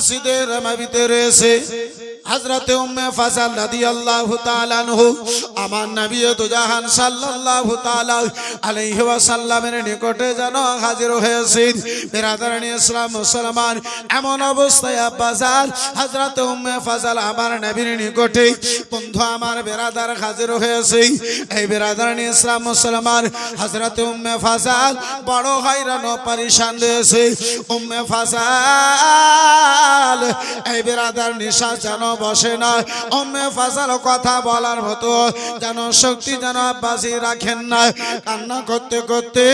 মসজিদের নববীতে রয়েছে হযরত উম্মে ফাজল রাদিয়াল্লাহু তাআলা আনহু আমার নবী দু জাহান সাল্লাল্লাহু তাআলা আলাইহি ওয়াসাল্লামের নিকটে যেন হাজির হয়েছেন। বিরাদরানি ইসলাম মুসলমান, এমন অবস্থায় আব্বাজান হযরত উম্মে ফাজল আমার নবীর নিকটে বন্ধু আমার বিরাদার হাজির হয়েছে। এই বিরাদরানি ইসলাম মুসলমান, হযরত উম্মে ফাজল বড় হয়রান ও পরেশান রয়েছে। উম্মে ফাজল এই বিরাদার নিশাস যেন বসে না। উম্মে ফাজল কথা বলার মতো যেন শক্তি যেন আব্বাসি রাখেন না। কান্না করতে করতে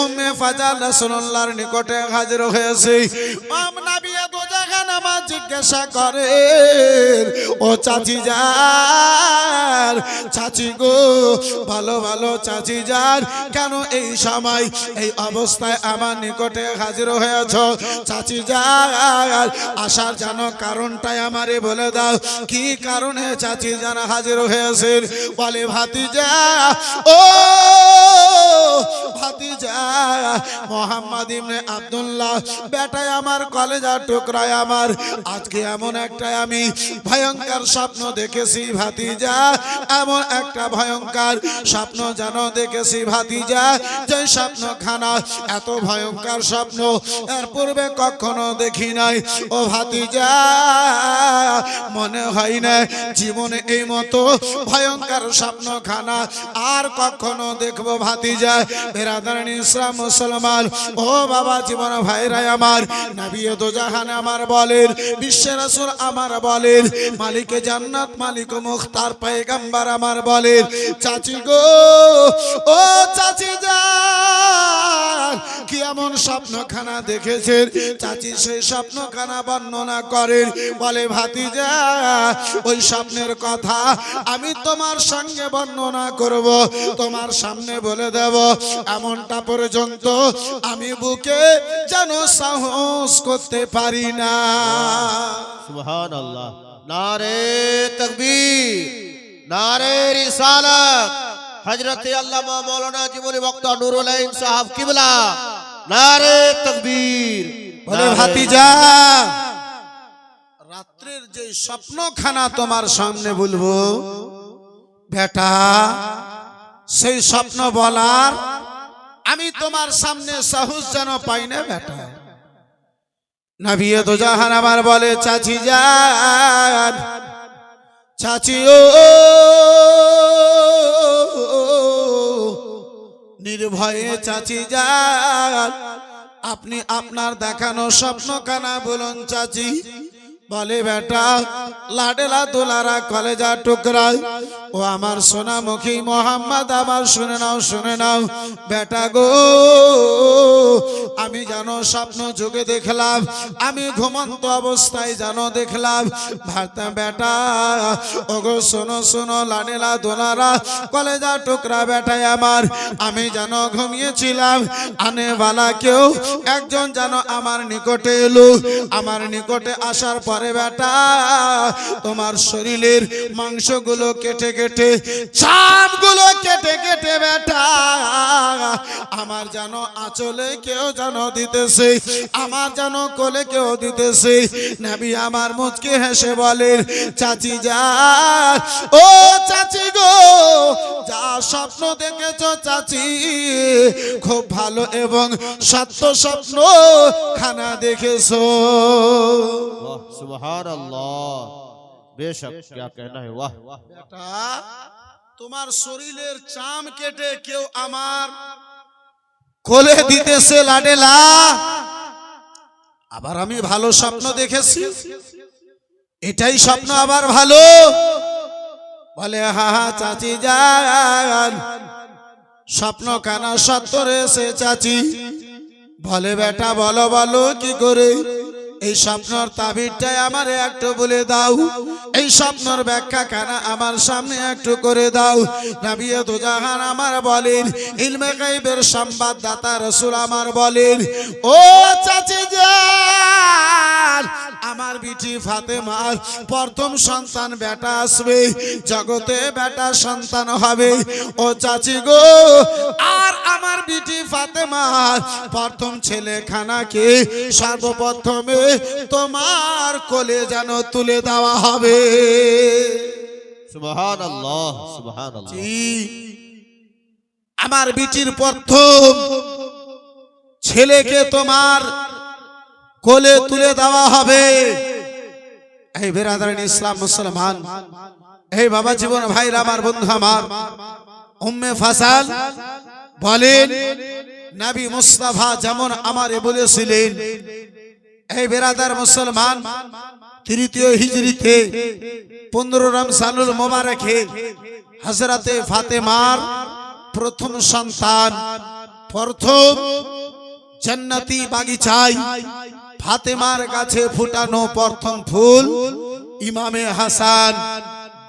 উম্মে ফাজল রাসূলুল্লাহর নিকটে হাজির হয়েছে। নবী দু জাহান আমার জিজ্ঞাসা করে, ও চাচি যান, চাচি গো, ভালো ভালো চাচি যান, কেন এই সময় এই অবস্থায় আমার নিকটে হাজির হয়েছ? চাচি যান, আসার যেন কারণটাই আমারে বলে দাও, কি কারণে চাচি যান হাজির হয়েছেন? বলে ভাতিজা, ও ভাতিজা, মোহাম্মদ ইবনে আব্দুল্লাহ বেটাই আমার, কলেজার টুকরায় আমার, আজকে এমন একটা আমি ভয়ঙ্কর স্বপ্ন দেখেছি ভাতিজা, এমন একটা ভয়ঙ্কর স্বপ্ন যেন দেখেছি ভাতিজা, যে স্বপ্নখানা এত ভয়ঙ্কর স্বপ্ন এর পূর্বে কখনো দেখি নাই। ও ভাতিজা, মনে হয় না জীবনে এই মতো ভয়ঙ্কর স্বপ্নখানা আর কখনো দেখবো ভাতিজা। বিরাদরানি ইসলাম মুসলমান, ও বাবা জীবন ভাইরা আমার, নবী দু জাহান আমার বলেন, বিশ্বের রাসূল আমার বলেন, মালিকে জান্নাত মালিক মুখতার পয়গম্বর আমার বলেন, চাচি গো, ও চাচি যান, কি এমন স্বপ্নখানা দেখেছেন? চাচি সেই স্বপ্নখানা বর্ণনা করেন। বলে ভাতিজা, ওই স্বপ্নের কথা আমি তোমার সঙ্গে বর্ণনা করব, তোমার সামনে বলে দেব, এমনটা পর্যন্ত আমি বুকে যেন সাহস করতে পারি না। সুবহানাল্লাহ। নারে তাকবীর, নারে রিসালাত, হযরত আল্লামা মাওলানা জীবনী বক্তা নুরুল আইন সাহেব কিবলা, নারে তাকবীর। বলে ভাতিজা, রাত্রের যে স্বপ্নখানা তোমার সামনে বলবো বেটা, সেই স্বপ্ন বলার আমি তোমার সামনে সাহস যেন পাই না বেটা। নবী দু জাহান আমার বলে, চাচি যান, চাচি ও, নির্ভয়ে চাচি যান, আপনি আপনার দেখানো স্বপ্নখানা বলুন চাচি। বলে বেটা, লাডেলা দোলারা কলেজা টুকরা, ও আমার সোনামুখী মোহাম্মদ আমার, শুনে নাও শুনে নাও বেটা গো, আমি জানো স্বপ্ন যুগে দেখলাম, আমি ঘুমন্ত অবস্থায় জানো দেখলাম ভারতা বেটা, ওগো শোনো শোনো লাডেলা দোলারা কলেজা টুকরা বেটাই আমার, আমি জানো ঘুমিয়েছিলাম, আনেওয়ালা কেউ একজন জানো আমার নিকটে এলো, আমার নিকটে আসার পরে বেটা তোমার শরীরের মাংসগুলো কেটে কেটে, চামগুলো কেটে কেটে বেটা আমার যেন আঁচলে কেউ যেন দিতেছে, আমার যেন কোলে কেউ দিতেছে। নবী আমার মুচকে হেসে বলেন, চাচি যা, ও চাচি গো, যা স্বপ্ন দেখেছ চাচি খুব ভালো এবং সত্য স্বপ্ন খানা দেখেছো। সুবহানাল্লাহ, বেশক क्या कहना है, वाह। বেটা, তোমার শরীরের চাম কেটে কেউ আমার কোলে দিতেছে লাডেলা, আবার আমি ভালো স্বপ্ন দেখেছি, এটাই স্বপ্ন আবার ভালো? বলে হা হা চাচি যান, স্বপ্ন কানা সত্য রয়েছে চাচি। বলে বেটা বলো বলো কি করে, এই স্বপ্নর তাবিরটাই আমার একটু বলে দাও, এই স্বপ্নর ব্যাখ্যা কানা আমার সামনে একটু করে দাও। নবী দু জাহান আমার বলেন, ইলমে গায়বের সংবাদদাতা রাসূল আমার বলেন, ও চাচি যান, আমার বিটি ফাতেমার প্রথম সন্তান বেটা আসবে, জগতে বেটা সন্তান হবে। ও চাচি গো, আর আমার বিটি ফাতেমার প্রথম ছেলেখানাকে সর্বপ্রথমে তোমার কোলে যেন তুলে দেওয়া হবে। সুবহানাল্লাহ সুবহানাল্লাহ। জি, আমার বিটির প্রথম ছেলেকে তোমার কোলে তুলে দেওয়া হবে। এই বেরাদারান ইসলাম মুসলমান, এই বাবা জীবন ভাইরা আমার, বন্ধু আমার, উম্মে ফাসাল বলেন নবী মুস্তাফা যেমন আমারে বলেছিলেন, এই বেরাদার মুসলমান, তৃতীয় হিজরিতে 15 রমজানুল মোবারকে হযরতে ফাতেমার প্রথম সন্তান, প্রথম জান্নাতি বাগিচায় ফাতেমার কাছে ফুটানো প্রথম ফুল ইমামে হাসান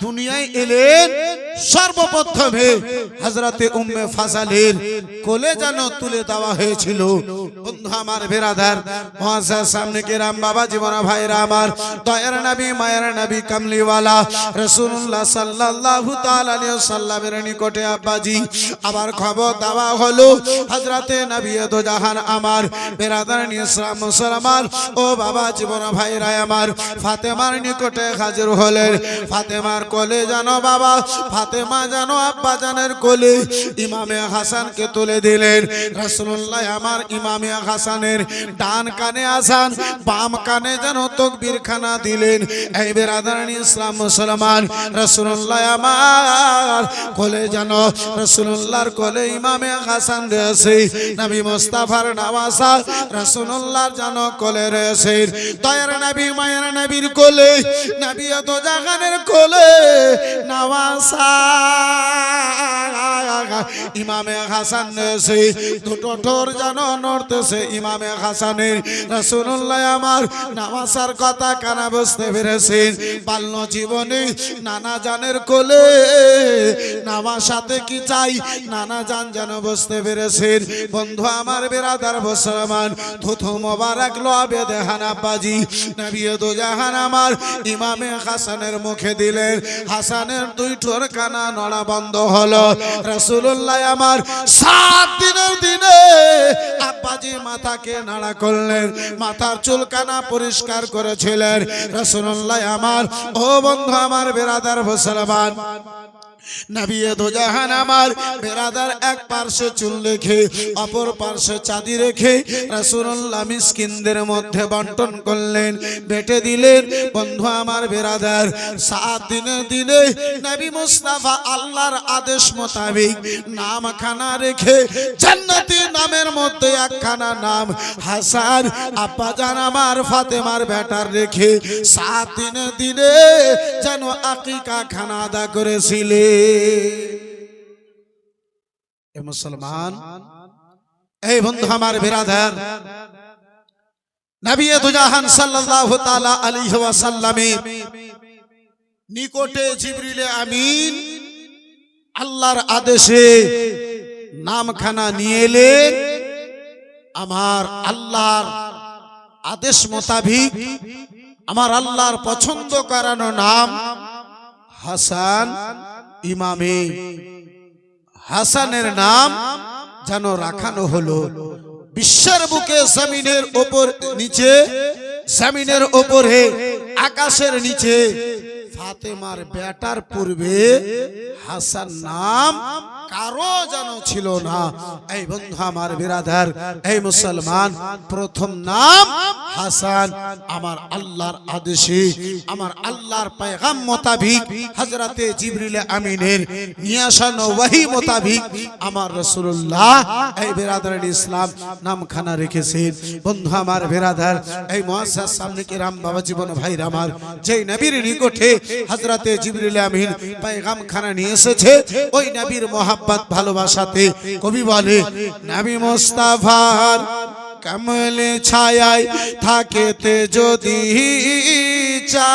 দুনিয়ায় এলেন। সর্বপ্রথমে হযরতে উম্মে ফাসালের কোলে যেন তুলে দেওয়া হয়েছিল। বন্ধু আমার, বেরাদার মুআজ্জাজ সামনে কেরাম, বাবা জীবন ভাইরা আমার, দয়ার নবী মায়ের নবী কামলিওয়ালা রাসূলুল্লাহ সাল্লাল্লাহু তাআলা আলাইহি ওয়াসাল্লামের নিকটে আব্বাজি আবার খবর দেওয়া হলো, হযরতে নবী দো জাহান আমার, বেরাদার ইসলাম মুসলমান, ও বাবা জীবন ভাইরা আমার, ফাতেমার নিকটে হাজির হলেন। ফাতেমার কোলে যেন বাবা, ফাতেমা যেন আব্বা জানের কোলে ইমামে হাসানকে তুলে দিলেন। রাসূলুল্লাহ আমার ইমামে হাসানের ডান কানে আযান, বাম কানে যেন তাকবীর খানা দিলেন। এই বেরাদারান ইসলাম মুসলমান, রাসূলুল্লাহ আমার কোলে যেন, রাসূলুল্লাহর কোলে ইমামে হাসান রয়েছে, নবী মুস্তাফার নওয়াসা রাসূলুল্লাহর যেন কোলে রয়েছে। দয়ার নবী মায়ের নবীর কোলে, নবী তো জাহানের কোলে নওয়াসা ইমামে হাসান রয়েছে। দুটো ঠোঁট যেন নড়তেছে ইমামে হাসানের। রাসূলুল্লাহ আমার নওয়াসার কথা কানা বুঝতে পেরেছেন। বাল্য জীবনে নানা জানের কোলে নওয়াসাতে কি চাই, নানা জান যেন বুঝতে পেরেছেন। বন্ধু আমার, বেরাদার মুসলমান, থুথু মোবারক লবে দেহান আব্বাজি নবী দো জাহান আমার ইমামে হাসানের মুখে দিলেন। হাসানের দুই ঠোঁট কানা নড়া বন্ধ হলো। রাসূলুল্লাহ আমার 7 দিনের দিনে আব্বাজি মাথাকে নাড়া করলেন, মাথার চুল কানা পরিষ্কার করেছিলেন। রাসূলুল্লাহ আমার, ও বন্ধু আমার, বেরাদার মুসলমান, নবী দো জাহান আমার, বেরাদার এক পার্শ্বে চুল রেখে অপর পার্শ্বে চাঁদি রেখে রাসূলুল্লাহ মিসকিনদের মধ্যে বন্টন করলেন, বেটে দিলেন। বন্ধু আমার, বেরাদার 7 দিনের দিনে নবী মুস্তাফা আল্লাহর আদেশ মোতাবেক নামখানা রেখে জান্নাতি নামের মধ্যে একখানা নাম হাসান আব্বাজান আমার ফাতেমার বেটার রেখে 7 দিনের দিনে যেন আকিকা খানা আদা করেছিলেন। এ মুসলমান, এই বন্ধু আমার, বেরাদার, নবী দো জাহান সাল্লাল্লাহু তাআলা আলাইহি ওয়াসাল্লামের নিকটে জিবরিল আমিন আল্লাহর আদেশে নামখানা নিয়ে এলেন। আমার আল্লাহর আদেশ মোতাবেক আমার আল্লাহর পছন্দ করানো নাম হাসান। ইমামে হাসানের নাম যেন রাখানো হলো। বিশ্বের বুকে জমিনের উপর নিচে, জমিনের উপরে আকাশের নিচে ফাতেমার বেটার পূর্বে হাসান নাম কারো যেন ছিল না। এই বন্ধু আমার, বিরাদার, এই মুসলমান, প্রথম নাম হাসান। আমার আল্লাহর আদেশে, আমার আল্লাহর পয়গাম মোতাবেক হযরতে জিবরিল আমিনের নিয়ে আসানো ওহী মোতাবেক আমার রাসূলুল্লাহ এই বিরাদার ইসলাম নামখানা রেখেছেন। বন্ধু আমার, বিরাদার, এই মুআজ্জাজ সামনে কিরাম, বাবা জীবন ভাইরা আমার, যেই নবীর নিকটে হযরতে জিবরিল আমিন পয়গাম খানা নিয়ে এসেছে, ওই নবীর মোহাব্বত ভালোবাসাতে কবি বলে, নবী মুস্তাফার কমলে ছায়ায় থাকেতে যদি চাও,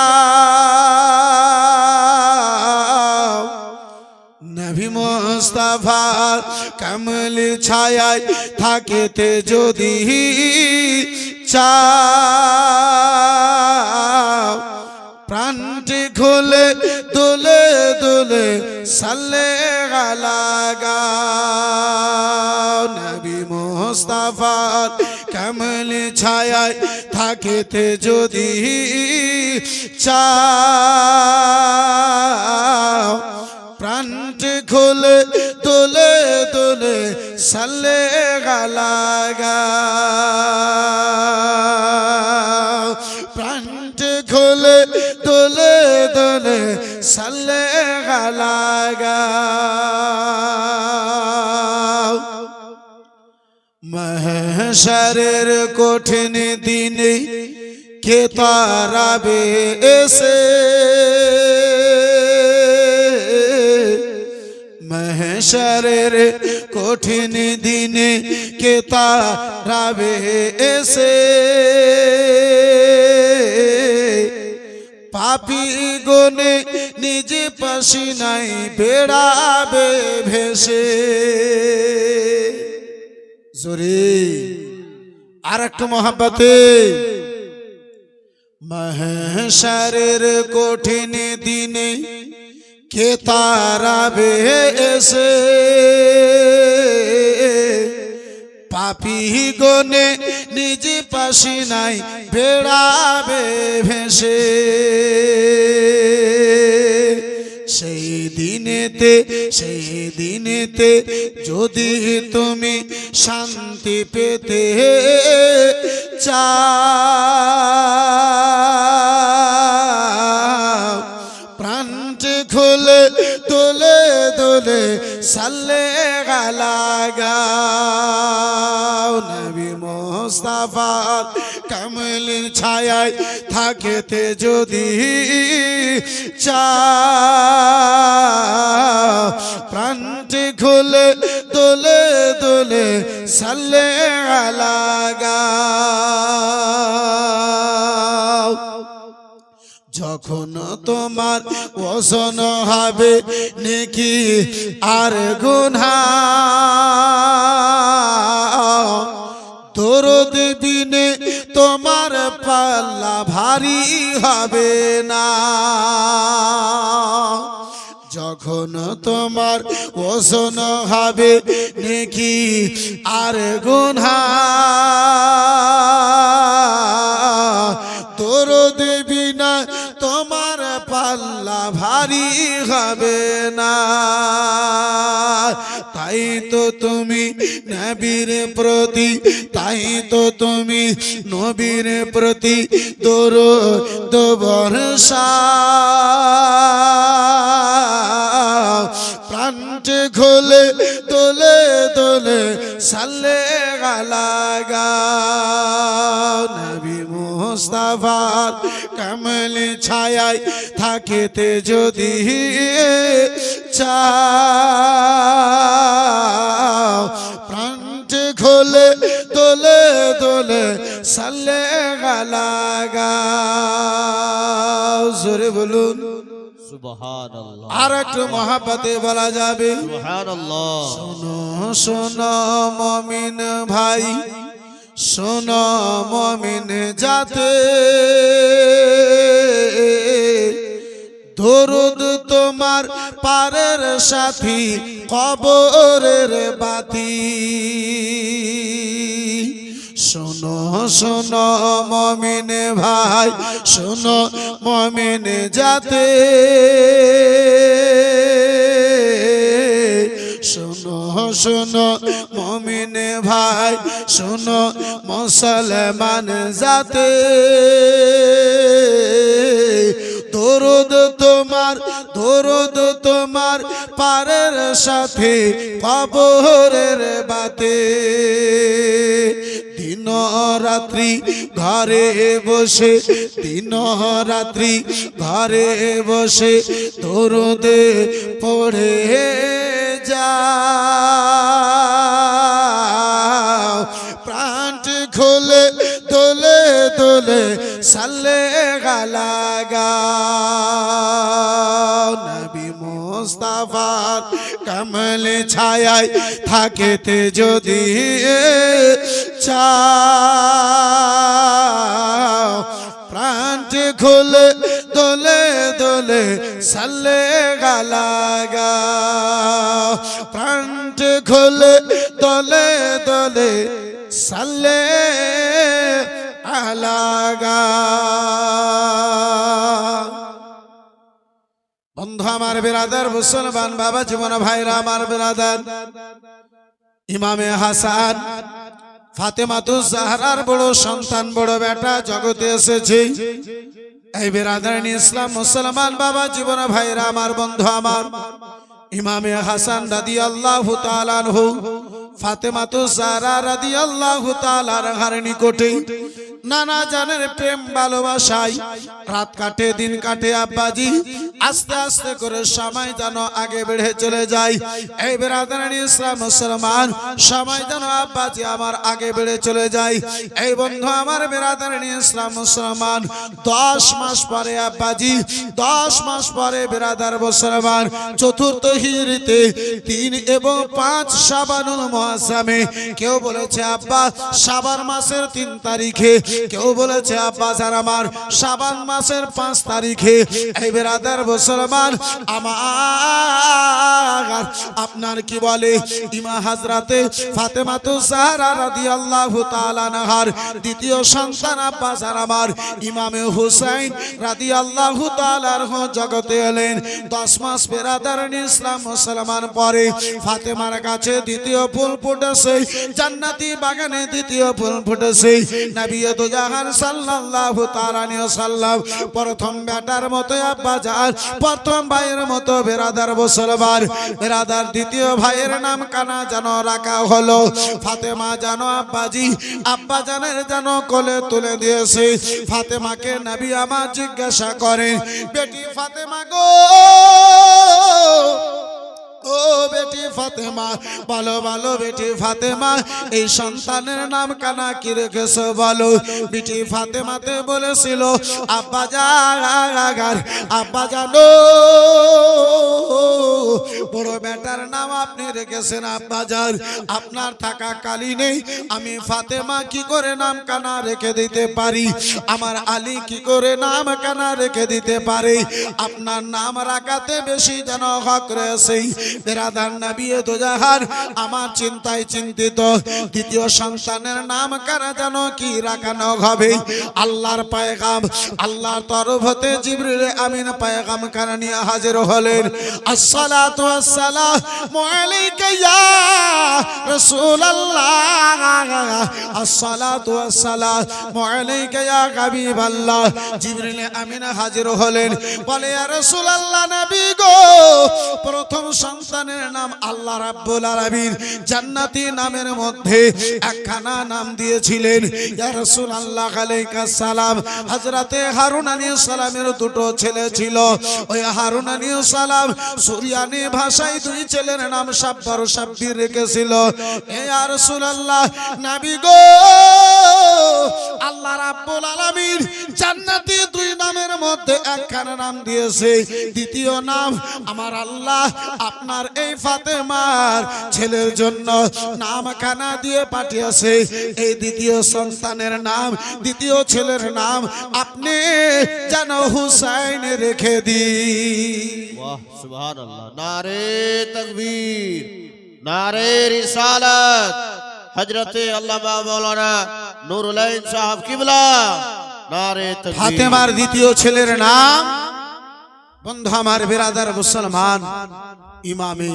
নবী মুস্তাফার কমলে ছায়ায় থাকেতে যদি চাও, সাল্লে গালাগাও নবী মুস্তাফার কমল ছায়ায় থাকিতে যদি চাও প্রান্ত খুলে তোলে তোলে সাল্লে গালাগাও প্রান্ত খুলে তোলে তোলে সাল্লে গালাগাও মহশরের কঠিন দিনে কে তারাবে এসে মহশরের কঠিন দিনে কে তারাবে এসে পাপী গনে নিজ পাসিনাই বেড়াবে ভেসে জোরে আর একটু মহাব্বতে মহশরের কঠিন দিনে কে তারাবে এসে পাপী গনে নিজ পাসিনাই বেড়াবে ভেসে সেই দিনেতে যদি তুমি শান্তি পেতে চাও প্রান্ত খুলে তোলে তোলে সাল্লে গালাগাও নবী মুস্তাফার কমলের ছায়ায় থাকিতে যদি চাও প্রান্ত খুলে তোলে তোলে সাল্লে গালাগাও যখন তোমার ওজন হবে নেকি আর গুনাহ দরদ বিনে তোমার পাল্লা ভারী হবে না যখন তোমার ওজন হবে নেকি আর গুনাহ দরদ বিনা তোমার পাল্লা ভারী হবে না তাই তো তুমি নবীর প্রতি তাই তো তুমি নবীর প্রতি দরুদ বর্ষাও প্রান্ত খুলে তোলে তোলে সাল্লে গালাগাও নবী মুস্তাফার কমল ছায়ায় থাকিতে যদি চাও প্রান্ত খুলে তোলে তোলে সাল্লে গালাগাও জোরে বলুন সুবহানাল্লাহ আর একটু মহাব্বতে বলা যাবে সুবহানাল্লাহ শোনো শোনো মুমিন ভাই শোনো মুমিন জাতে দরুদ তোমার পারের সাথী কবরের বাতি শোনো শোনো মুমিন ভাই শোনো মুমিন জাতে শোনো শোনো মুমিন ভাই শোনো মুসলমান জাতে দরুদ তোমার পারের সাথে কবরের বাতে দিন রাত্রি ঘরে বসে দিন রাত্রি ঘরে বসে দরুদে পড়ে যাও প্রাণ খুলে দোলে দোলে সাল্লে গালাগাও নবী মুস্তাফার কমল ছায়ায় থাকিতে যদি চাও প্রাণ খুলে দোলে দোলে সাল্লে গালাগা প্রান্ত খোলে দোলে দোলে সাল্লে আলাগা। বন্ধু আমার বিরাদার মুসলমান বাবা জীবন ভাইরা আমার বিরাদার ইমামে হাসান ফাতেমাতুজ জাহরার বড় সন্তান বড় বেটা জগতে এসেছে। এই বিরাদারানি ইসলাম মুসলমান বাবা জীবন ভাইরা আমার বন্ধু আমার ইমামে হাসান রাদিয়াল্লাহু তাআলা আনহু ফাতেমাতুজ জাহরা রাদিয়াল্লাহু তাআলা আনহার নিকটে নানা জানের প্রেম ভালোবাসায় রাত কাটে দিন কাটে আব্বাজি আস্তে আস্তে করে সময় যেন আগে বেড়ে চলে যায়। এই বিরাদারানি ইসলাম মুসলমান সময় যেন আব্বাজি আমার আগে বেড়ে চলে যায়। এই বন্ধু আমার বিরাদারানি ইসলাম মুসলমান 10 মাস পরে আব্বাজি 10 মাস পরে বিরাদার মুসলমান চতুর্থ হিজরিতে 3 এবং 5 শাবানুল মুআজ্জামে কেউ বলেছে আব্বা শাবান মাসের 3 তারিখে, কেউ বলেছে আব্বা যার আমার শাবান মাসের 5 তারিখে। এই বিরাদার মুসলমান আমার আপনার কি বলে ইমা হযরতে ফাতেমাতুজ জাহরা রাদিয়াল্লাহু তাআলা আনহার দ্বিতীয় সন্তান আব্বা যার আমার ইমামে হুসাইন রাদিয়াল্লাহু তাআলা আনহু জগতে এলেন। 10 মাস বিরাদারানি ইসলাম মুসলমান পরে ফাতেমার কাছে দ্বিতীয় ফুল ফুটেছে, জান্নাতি বাগানে দ্বিতীয় ফুল ফুটেছে। নবী দু জাহান সাল্লাল্লাহু তাআলা আলাইহি ওয়াসাল্লাম প্রথম বেটার মতো আব্বা জান প্রথম ভাইয়ের মতো বিরাদার মুসলমান বিরাদার দ্বিতীয় ভাইয়ের নাম কানা যেন রাখা হলো ফাতেমা যেন আব্বাজি আব্বা জানের যেন কোলে তুলে দিয়েছে। ফাতেমাকে নবী আমার জিজ্ঞাসা করেন বেটি ফাতেমা গো ও বেটি ফাতেমা বলো বলো বেটি ফাতেমা এই সন্তানের নাম কানা কি রেখেছো বলো। বেটি ফাতেমাতে বলেছিল আব্বা জানো বড় বেটার নাম আপনি রেখেছেন আব্বা জান, আপনার থাকা কালি নেই আমি ফাতেমা কি করে নাম কানা রেখে দিতে পারি, আমার আলী কি করে নাম কানা রেখে দিতে পারে, আপনার নাম রাখাতে বেশি যেন হক রয়েছে। বিরাদার নবী দু জাহান আমার চিন্তায় চিন্তিত দ্বিতীয় সন্তানের নাম কানা যেন কি রাখানো হবে। আল্লাহর পয়গাম আল্লাহর তরফ হতে জিবরিল আমিন পয়গাম কানা নিয়ে হাজির হলেন। আসসালাতু ওয়াসসালামু আলাইকা ইয়া রাসূলুল্লাহ আসসালাতু ওয়াসসালামু আলাইকা ইয়া হাবিবাল্লাহ। জিবরিল আমিন হাজির হলেন বলে ইয়া রাসূলুল্লাহ নবী গো প্রথম সন্তানের নাম আল্লাহ রাব্বুল আলামিন জান্নাতি নামের মধ্যে একখানা নাম দিয়েছিলেন ইয়া রাসূলুল্লাহ আলাইহিস সালাম। হযরতে হারুন আলাইহিস সালামের দুটো ছেলে ছিল, ওই হারুন আলাইহিস সালাম সুরিয়ানি ভাষায় দুই ছেলের নাম সাব্বার ও সাব্বির রেখেছিল। ইয়া রাসূলুল্লাহ নবী গো আল্লাহ রাব্বুল আলামিন জান্নাতি দুই নামের মধ্যে একখানা নাম দিয়েছে, দ্বিতীয় নাম আমার আল্লাহ আপনার এই ফাতেমার ছেলের জন্য নাম কানা দিয়ে পাঠিয়েছে। এই দ্বিতীয় সন্তানের নাম দ্বিতীয় ছেলের নাম আপনি যেন হুসাইন রেখে দিন। वाह सुभान अल्लाह। नारे तकबीर नारे रिसालत हजरते अल्लामा मौलाना नूरुल आइन साहब किबला नारे तकबीर। ফাতেমার দ্বিতীয় ছেলের নাম বন্ধু আমার বিরাদার মুসলমান ইমামে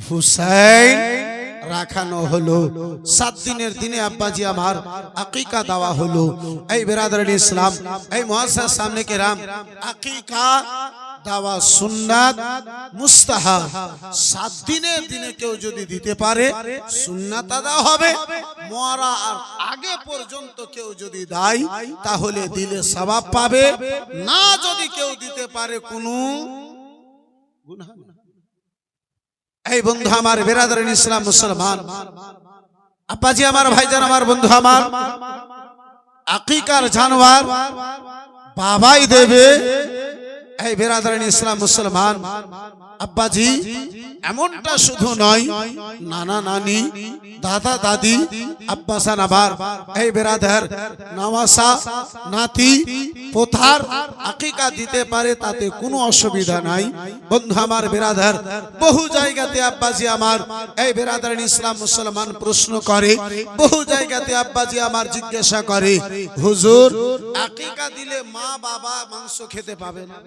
হুসাইন রাখানো হলো। 7 দিনের দিনে আব্বাজি আমার আকিকা দেওয়া হলো। এই বিরাদারানি ইসলাম এই মুআজ্জাজ সামনে কেরাম আকিকা দেওয়া সুন্নাত মুস্তাহাব। 7 দিনের দিনে কেউ যদি দিতে পারে সুন্নাত আদা হবে, মরার আগে পর্যন্ত কেউ যদি দেয় তাহলে দিলে সওয়াব পাবে, না যদি কেউ দিতে পারে কোনো গুনাহ নেই। এই বন্ধু আমার বিরাদারানি ইসলাম মুসলমান আব্বাজি আমার ভাইজান আমার বন্ধু আমার আকিকার জানোয়ার বাবাই দেবে। এই বিরাদারানি ইসলাম মুসলমান আব্বাজি এমনটা শুধু নয়, নানা নানি, দাদা দাদি, আব্বাসান আবার এই বেরাদার নওয়াসা নাতি পোথার আকিকা দিতে পারে, তাতে কোনো অসুবিধা নাই। বন্ধু আমার বেরাদার, বহু জায়গাতে আব্বাজি আমার এই বেরাদার ইসলাম মুসলমান প্রশ্ন করে, বহু জায়গাতে আব্বাজি আমার জিজ্ঞাসা করে, হুজুর আকিকা দিলে মা বাবা মাংস খেতে পাবে না?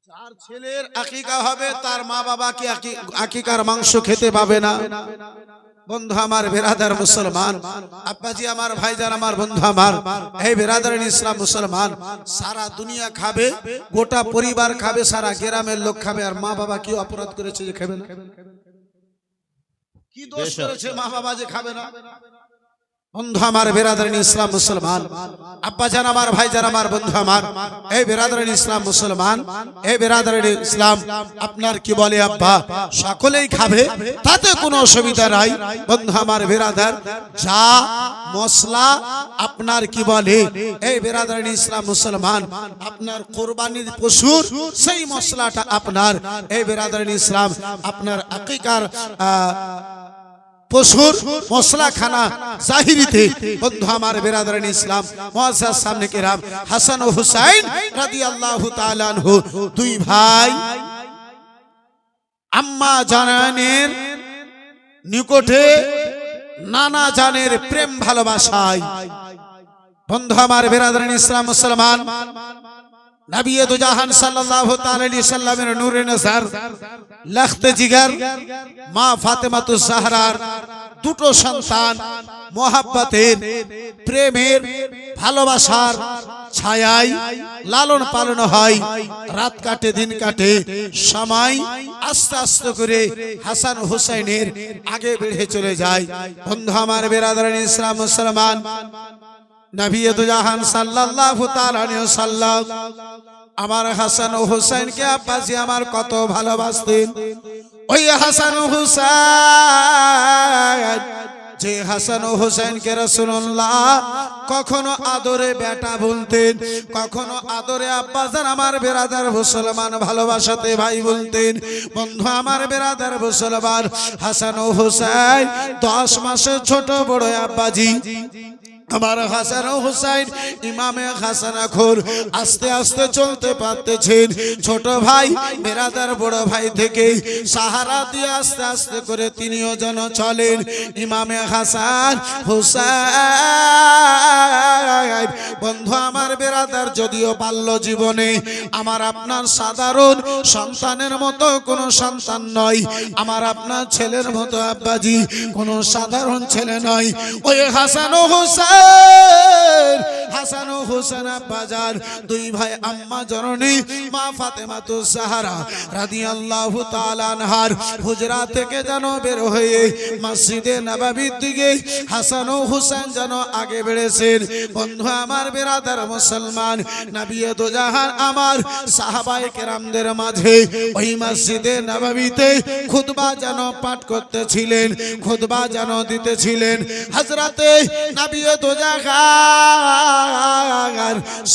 যার ছেলের আকিকা হবে তার মা বাবা কি আকিকার মাংস খেতে পাবে না? বন্ধু আমার বেরাদার মুসলমান, আব্বাজি আমার, ভাইজান আমার, বন্ধু আমার এই বেরাদার ইসলাম মুসলমান, সারা দুনিয়া খাবে, গোটা পরিবার খাবে, সারা গ্রামের লোক খাবে, আর মা বাবা কি অপরাধ করেছে যে খাবে না? কি দোষ করেছে মা বাবা যে খাবে না? বন্ধু আমার বেরাদার ইসলাম মুসলমান, আব্বাজান আমার, ভাইজান আমার, বন্ধু আমার এই বেরাদার ইসলাম মুসলমান, এই বেরাদার ইসলাম আপনার কি বলে আব্বা সকলেই খাবে, তাতে কোনো অসুবিধা নাই। বন্ধু আমার বেরাদার, যা মশলা আপনার কি বলে এই বেরাদার ইসলাম মুসলমান আপনার কোরবানির পশুর সেই মশলাটা আপনার এই বেরাদার ইসলাম আপনার আকিকার পশুর মশলা খানা জাহিরিতে, বন্ধু আমার বেরাদার ইসলাম মুআজ্জাজ সামনে কেরাম হাসান ও হুসাইন রাদিয়াল্লাহু তাআলা আনহু দুই ভাই আম্মা জানের নিকটে নানা জানের প্রেম ভালোবাসায়, বন্ধু আমার বেরাদার ইসলাম মুসলমান, নবী দু জাহান সাল্লাল্লাহু তাআলা আলাইহি সাল্লামের নূরে নজর লখতে জিগর মা ফাতেমাতুজ জাহরার দুটো সন্তান মোহাব্বতের প্রেমের ভালোবাসার ছায়ায় লালন পালন হয়, রাত কাটে দিন কাটে, সময় আস্তে আস্তে করে হাসান হুসাইনের আগে বেড়ে চলে যায়। বন্ধু আমার বেরাদার ইসলাম মুসলমান, নবী দু জাহান সাল্লাল্লাহু তাআলা আলাইহি ওয়াসাল্লাম আমার হাসান ও হুসাইনকে আব্বাজি আমার কত ভালোবাসতেন। ওই হাসান ও হুসাইন, যে হাসান ও হুসাইনকে রাসূলুল্লাহ কখনো আদরে বেটা বলতেন, কখনো আদরে আব্বাজান আমার বেরাদার মুসলমান ভালোবাসাতে ভাই বলতেন। বন্ধু আমার বেরাদার মুসলমান, হাসান ও হুসাইন 10 মাসের ছোট বড় আব্বাজি আমার হাসান ও হুসাইন ইমামে হাসান এখন আস্তে আস্তে চলতে পারতেছেন। ছোট ভাই বেরাদার বড় ভাই থেকে সাহারা দিয়ে আস্তে আস্তে করে তিনিও যেন চলেন। ইমামে হাসান হুসাইন, বন্ধু আমার বেরাদার, যদিও বাল্য জীবনে আমার আপনার সাধারণ সন্তানের মতো কোনো সন্তান নয়, আমার আপনার ছেলের মতো আব্বাজি কোনো সাধারণ ছেলে নয়। ওই হাসান ও হুসাইন, হাসান ও হুসাইন আব্বাজান দুই ভাই আম্মা জননী মা ফাতেমাতুজ জাহরা রাদিয়াল্লাহু তাআলা আনহার হুজরা থেকে যেন বের হয়ে মসজিদে নববীর দিকে হাসান ও হুসাইন যেন আগে বেড়েছেন। বন্ধু আমার বেরাদার মুসলমান, নবী দু জাহান আমার সাহাবায়ে কেরামদের মাঝে ওই মসজিদে নববীতে খুতবা যেন পাঠ করতেছিলেন, খুতবা যেন দিতেছিলেন। হযরতে নবী দু জাহান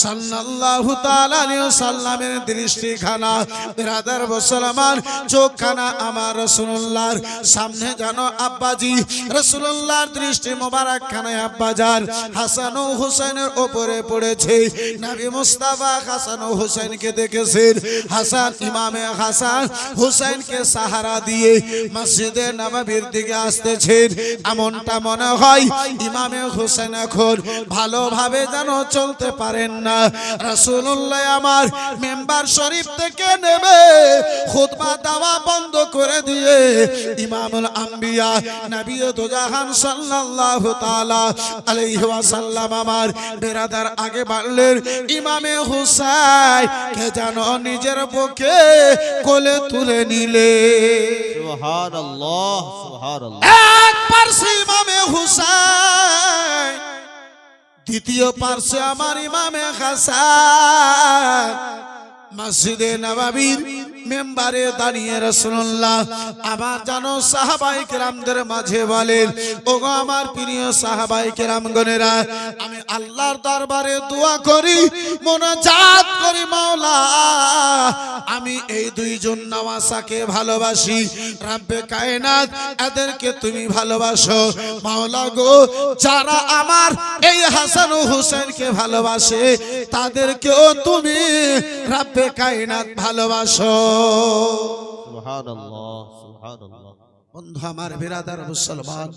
সাল্লাল্লাহু তাআলা আলাইহি ওয়াসাল্লামের দৃষ্টিখানা বেরাদার মুসলমান, চোখখানা আমার রাসূলুল্লাহর সামনে যেন আব্বাজি রাসূলুল্লাহর দৃষ্টি মোবারক খানায় আব্বাজান হাসান ও হুসাইনের উপরে পড়েছে। নবী মুস্তাফা হাসান ও হুসাইনকে দেখেছেন। হাসান ইমামে হাসান হুসাইনকে সাহারা দিয়ে মসজিদে নববীর দিকে আসতেছেন। এমনটা মনে হয় ইমামে হুসাইন এখন ভালোভাবে যেন চলতে পারেন না। রাসূলুল্লাহ আমার মেম্বার শরীফ থেকে নেমে খুতবা দেওয়া বন্ধ করে দিয়ে ইমামুল আম্বিয়া নবী দু জাহান সাল্লাল্লাহু তাআলা আলাইহি ওয়াসাল্লাম আমার বেরাদার আগে বাড়লেন। ইমামে হুসাইন কে যেন নিজের বুকে কোলে তুলে নিলে। সুবহানাল্লাহ, সুবহানাল্লাহ। এক পার্শ্বে ইমামে হুসাইন, দ্বিতীয় পার্শ্বে আমার ইমামে হাসান। মসজিদে নববীর মেম্বারে দাঁড়িয়ে রাসূলুল্লাহ আমার জানো সাহাবায়ে কেরামদের মাঝে বলেন, ওগো আমার প্রিয় সাহাবায়ে কেরামগণেরা, আমি আল্লাহর দরবারে দোয়া করি, মুনাজাত করি, মাওলা আমি এই দুইজন নওয়াসাকে ভালোবাসি, রব্বে কায়নাত এদেরকে তুমি ভালোবাসো, মাওলা গো যারা আমার এই হাসান ও হুসেনকে ভালোবাসে তাদেরকেও তুমি রব্বে কায়নাত ভালোবাসো। সুবহানাল্লাহ সুবহানাল্লাহ। বন্ধু আমার বিরাদার মুসলমান,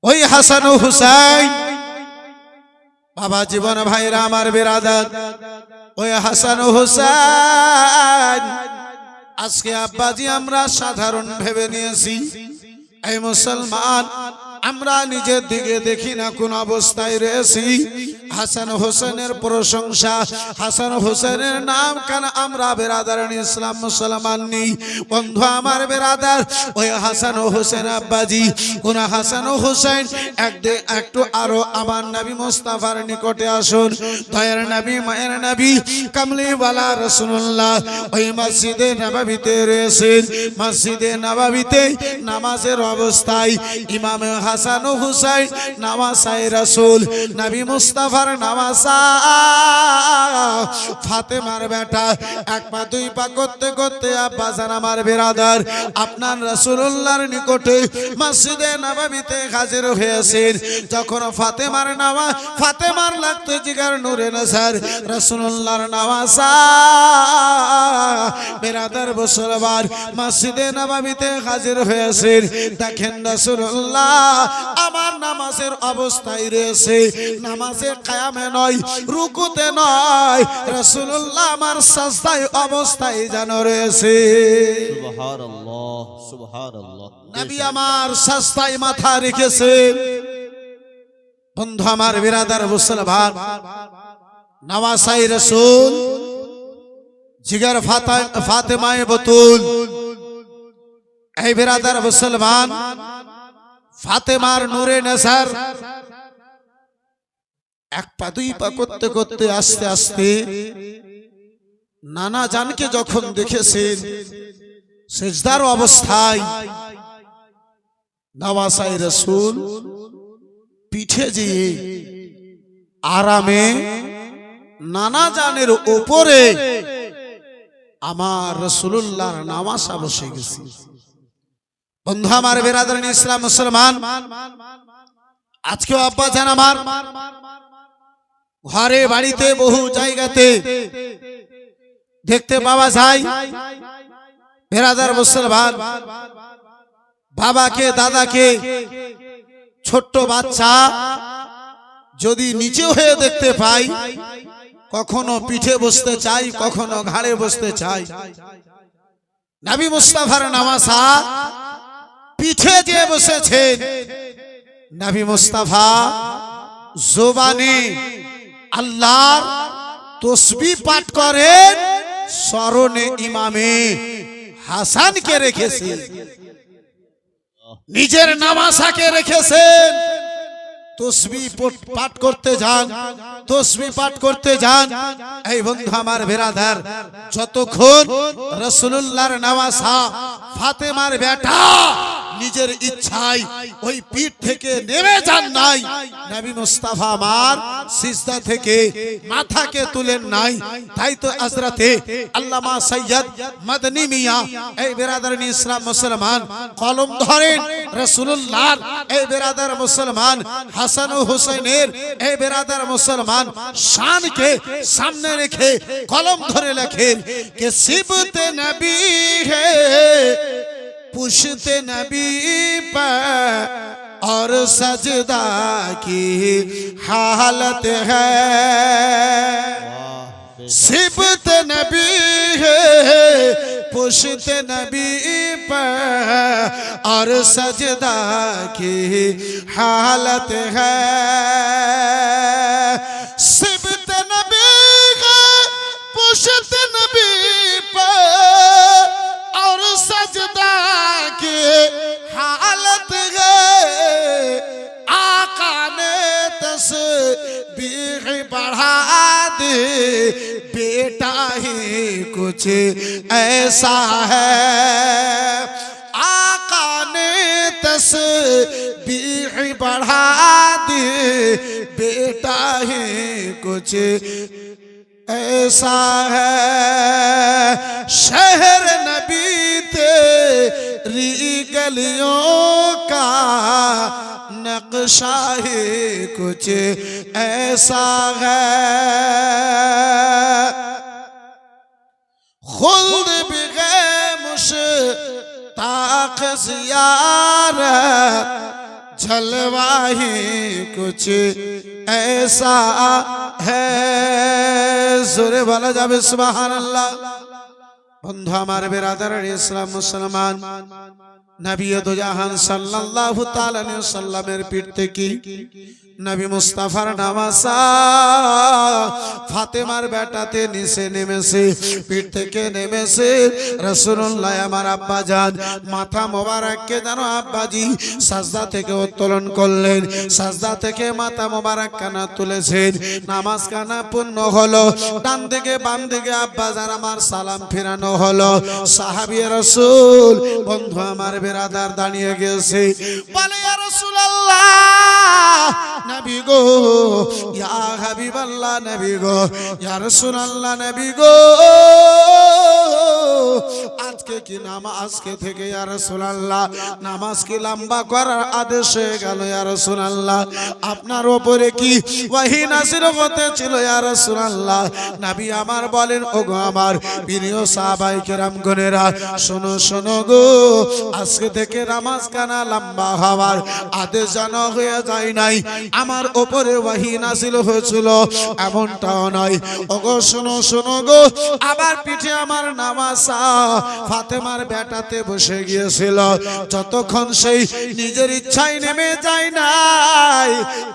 ওই হাসান ও হুসাইন বাবা জীবন ভাইরা আমার বিরাদার, ওই হাসান ও হুসাইন আজকে আব্বাজি আমরা সাধারণ ভেবে নিয়েছি। এই মুসলমান আমরা নিজের দিকে দেখি না কোন অবস্থায় রয়েছি। হাসান হোসেনের প্রশংসা, হাসান হোসেনের নাম কেন আমরা বেরাদার ইসলাম মুসলমান নেই? বন্ধু আমার বেরাদার, ওই হাসান হোসেন আব্বাজি কোন হাসান হোসেন একটু আরো আমার নবী মুস্তাফার নিকটে আসুন। দয়ার নবী মায়ের নবী কামলিওয়ালা রাসূলুল্লাহ ওই মসজিদে নববীতে রয়েছেন। মসজিদে নববীতে নামাজের অবস্থায় ইমাম হাসান ও হুসাইন নামাজায় রাসূল নবী মুস্তাফার নামাজা ফাতেমার বেটা এক পা দুই পা করতে করতে আব্বাজান আমার বেরাদার আপনার রাসূলুল্লাহর নিকটে মসজিদে নববীতে হাজির হয়েছেন। যখন ফাতেমার নামাজ, ফাতেমার লাগতে জিগার নূরে নজর রাসূলুল্লাহর নামাজা বেরাদার মুসলমান মসজিদে নববীতে হাজির হয়েছেন। দেখেন রাসূলুল্লাহ আমার নামাজের অবস্থায় রয়েছে, নামাজে কায়ামে নয়, রুকুতে নয়, রাসূলুল্লাহ আমার সাজদায় অবস্থায় যেন রয়েছে। সুবহানাল্লাহ সুবহানাল্লাহ। নবী আমার সাজদায় মাথা রেখেছেন। বন্ধু আমার বিরাদার মুসলমান, নওয়াসাই রাসূল জিগার ফাতেমায়ে বতুল, এই বিরাদার মুসলমান ফাতেমার নূরে নজর এক পা দুই পা করতে করতে আস্তে আস্তে নানা জানকে যখন দেখেছেন সিজদার অবস্থায়, নওয়াসাই রাসূল পিঠে দিয়ে আরামে নানা জানের উপরে আমার রাসূলুল্লাহর নামাজা বসে গেছে। বন্ধু আমার বেরাদার ইসলাম মুসলমান, আজকেও আব্বা জান আমার ঘরে বাড়িতে বহু জায়গাতে দেখতে পাওয়া যায় বেরাদার মুসলমান বাবাকে দাদাকে ছোট্ট বাচ্চা যদি নিচে হয়ে দেখতে পাই, কখনো পিঠে বসতে চাই, কখনো ঘাড়ে বসতে চাই। নবী মুস্তাফার নামাজা পিঠে যে বসেছেন, নবী মুস্তাফা জবানে আল্লাহর তসবিহ পাঠ করেন, স্মরণে ইমামে হাসানকে রেখেছেন, নিজের নামাজাকে রেখেছেন। তসবিহ পাঠ করতে যান, তসবিহ পাঠ করতে যান। এই বন্ধু আমার বেরাদার, যতক্ষণ রাসূলুল্লাহর নামাজা ফাতেমার বেটা নিজের ইচ্ছায় ওই পিঠ থেকে নেমে যান নাই, নবী মুস্তাফা আমার সিজদা থেকে মাথাকে তুলেন নাই। তাই তো হযরতে আল্লামা সৈয়দ মদনী মিয়া এই বেরাদার ইসলাম মুসলমান কলম ধরেন রাসূলুল্লাহর, এই বেরাদার মুসলমান হাসান ও হুসাইনের, এই বেরাদার মুসলমান শানকে সামনে রেখে কলম ধরে লেখেন কে সিবতে নবী হে पुश्ते नबी पर और सजदा की हालत है, सिबत नबी है पुश्ते नबी पर और सजदा की हालत है, सिबत नबी है पुश्ते नबी पर और सजदा की हालत है, आका ने भी बढ़ा दे बेटा ही कुछ ऐसा है आका ने तस्बीह बढ़ा दे बेटा ही कुछ ऐसा है शहर नबी तेरी गलियों का नक्शा ही कुछ ऐसा है खुद बिगैर मुश्ताक ज़ियारत जलवा ही कुछ ऐसा है जोरे वाला जाबे सुभान अल्लाह बंधु हमारे बिरादर इस्लाम मुसलमान नबी दो जहान सल्लल्लाहु ताला अलैहि वसल्लमेर पीठ की नबी मुस्ताफार नामासा फातेमार बेटाते नीचे नेमेছে पीठ থেকে নেমেছে রাসূলুল্লাহ আমার আব্বা জান মাথা মোবারককে জানো আব্বাজি সাজদা থেকে উত্তোলন করলেন সাজদা থেকে মাথা মোবারক কানা তুলেছেন নামাজ কানা পূর্ণ হলো ডান দিকে বাম দিকে আব্বা জান আমার সালাম ফেরানো হলো সাহাবী রাসূল বন্ধু আমার বিরাদার দাঁড়িয়ে গেছে বলে ইয়া রাসূলুল্লাহ नबी गो या हबीब अल्लाह नबी गो या रसूल अल्लाह नबी गो आज के की नामाज के थे या रसूल अल्लाह नामाज की लंबा करार आदेश হয়ে গেল या रसूल अल्लाह আপনার উপরে কি ওহী নাযিল হতে ছিল या रसूल अल्लाह নবী আমার বলেন ওগো আমার প্রিয় সাহাবায়ে কেরাম গণেরা শোনো শোনো গো আজকে থেকে নামাজ কানা লম্বা হওয়ার আদেশ জানা হয়ে যায় নাই আমার উপরে ওহী নাযিল হয়েছিল এমনটাও নয় ওগো শোনো শোনো গো আবার পিঠে আমার নামাসা ফাতেমার বেটাতে বসে গিয়েছিল যতক্ষণ সেই নিজের ইচ্ছায় নেমে যায় নাই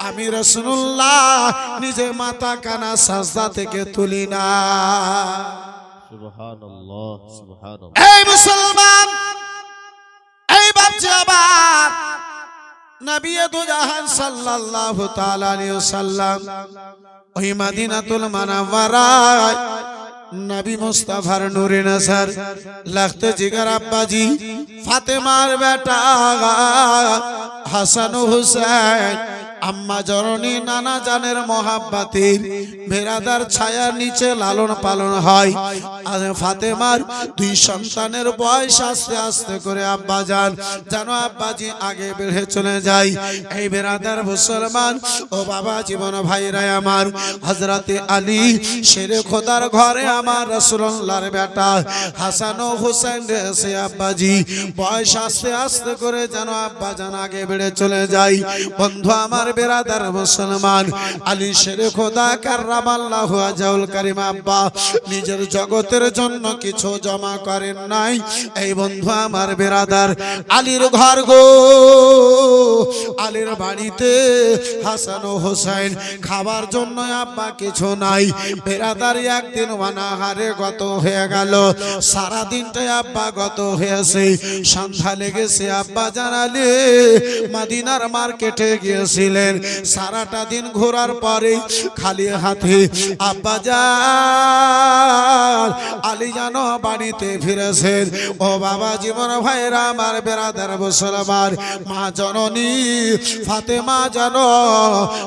আমি রাসূলুল্লাহ নিজে মাথা কানা সাজদা থেকে তুলি না সুবহানাল্লাহ সুবহানাল্লাহ এই মুসলমান এই বাচ্চা আবার नबी दो जहान सल्लल्लाहु ताला अलैहि वसल्लम ওই মদিনাতুল মুনাওয়ারা नबी मुस्तफार नूरे नजर लगते जिगर अब्बाजी फातेमार बेटा हसन हुसैन अम्मा जननी नाना जानेर मोहब्बतेर बेरादार छायार नीचे लालन पालन हय आज फातेमार दुई सन्तानेर बयस आस्ते आस्ते करे अब्बा जान जानो अब्बाजी आगे बेढ़े चले जाय এই बेरादार मुसलमान ओ बाबा जीवन भाईरा आमार हजरते आली शेरे खोदार घरे আমার রাসূলুল্লাহর বেটা হাসান ও হুসাইন রেছে আব্বাজি বয়স আস্তে আস্তে করে যেন আব্বা জান আগে বেড়ে চলে যায় বন্ধু আমার বেরাদার মুসলমান আলী শেরে খোদা কাররামাল্লাহু ওয়াজহুল কারীম আব্বা নিজের জগতের জন্য কিছু জমা করেন নাই এই বন্ধু আমার বেরাদার আলীর ঘর গো আলীর বাড়িতে হাসান ও হুসাইন খাবার জন্য আব্বা কিছু নাই বেরাদার একদিন অনাহারে গত হয়ে গেল সারা দিনটা আব্বা গত হয়েছে সন্ধ্যা লেগেছে আব্বা জানালে মদিনার মার্কেটে গিয়েছিলেন সারাটা দিন ঘোরার পরে খালি হাতে আব্বা জান আলী জানো বাড়িতে ফিরেছেন ও বাবা জীবন ভাইরা আমার বেরাদার মুসলমান মা জননী ফাতেমা জানো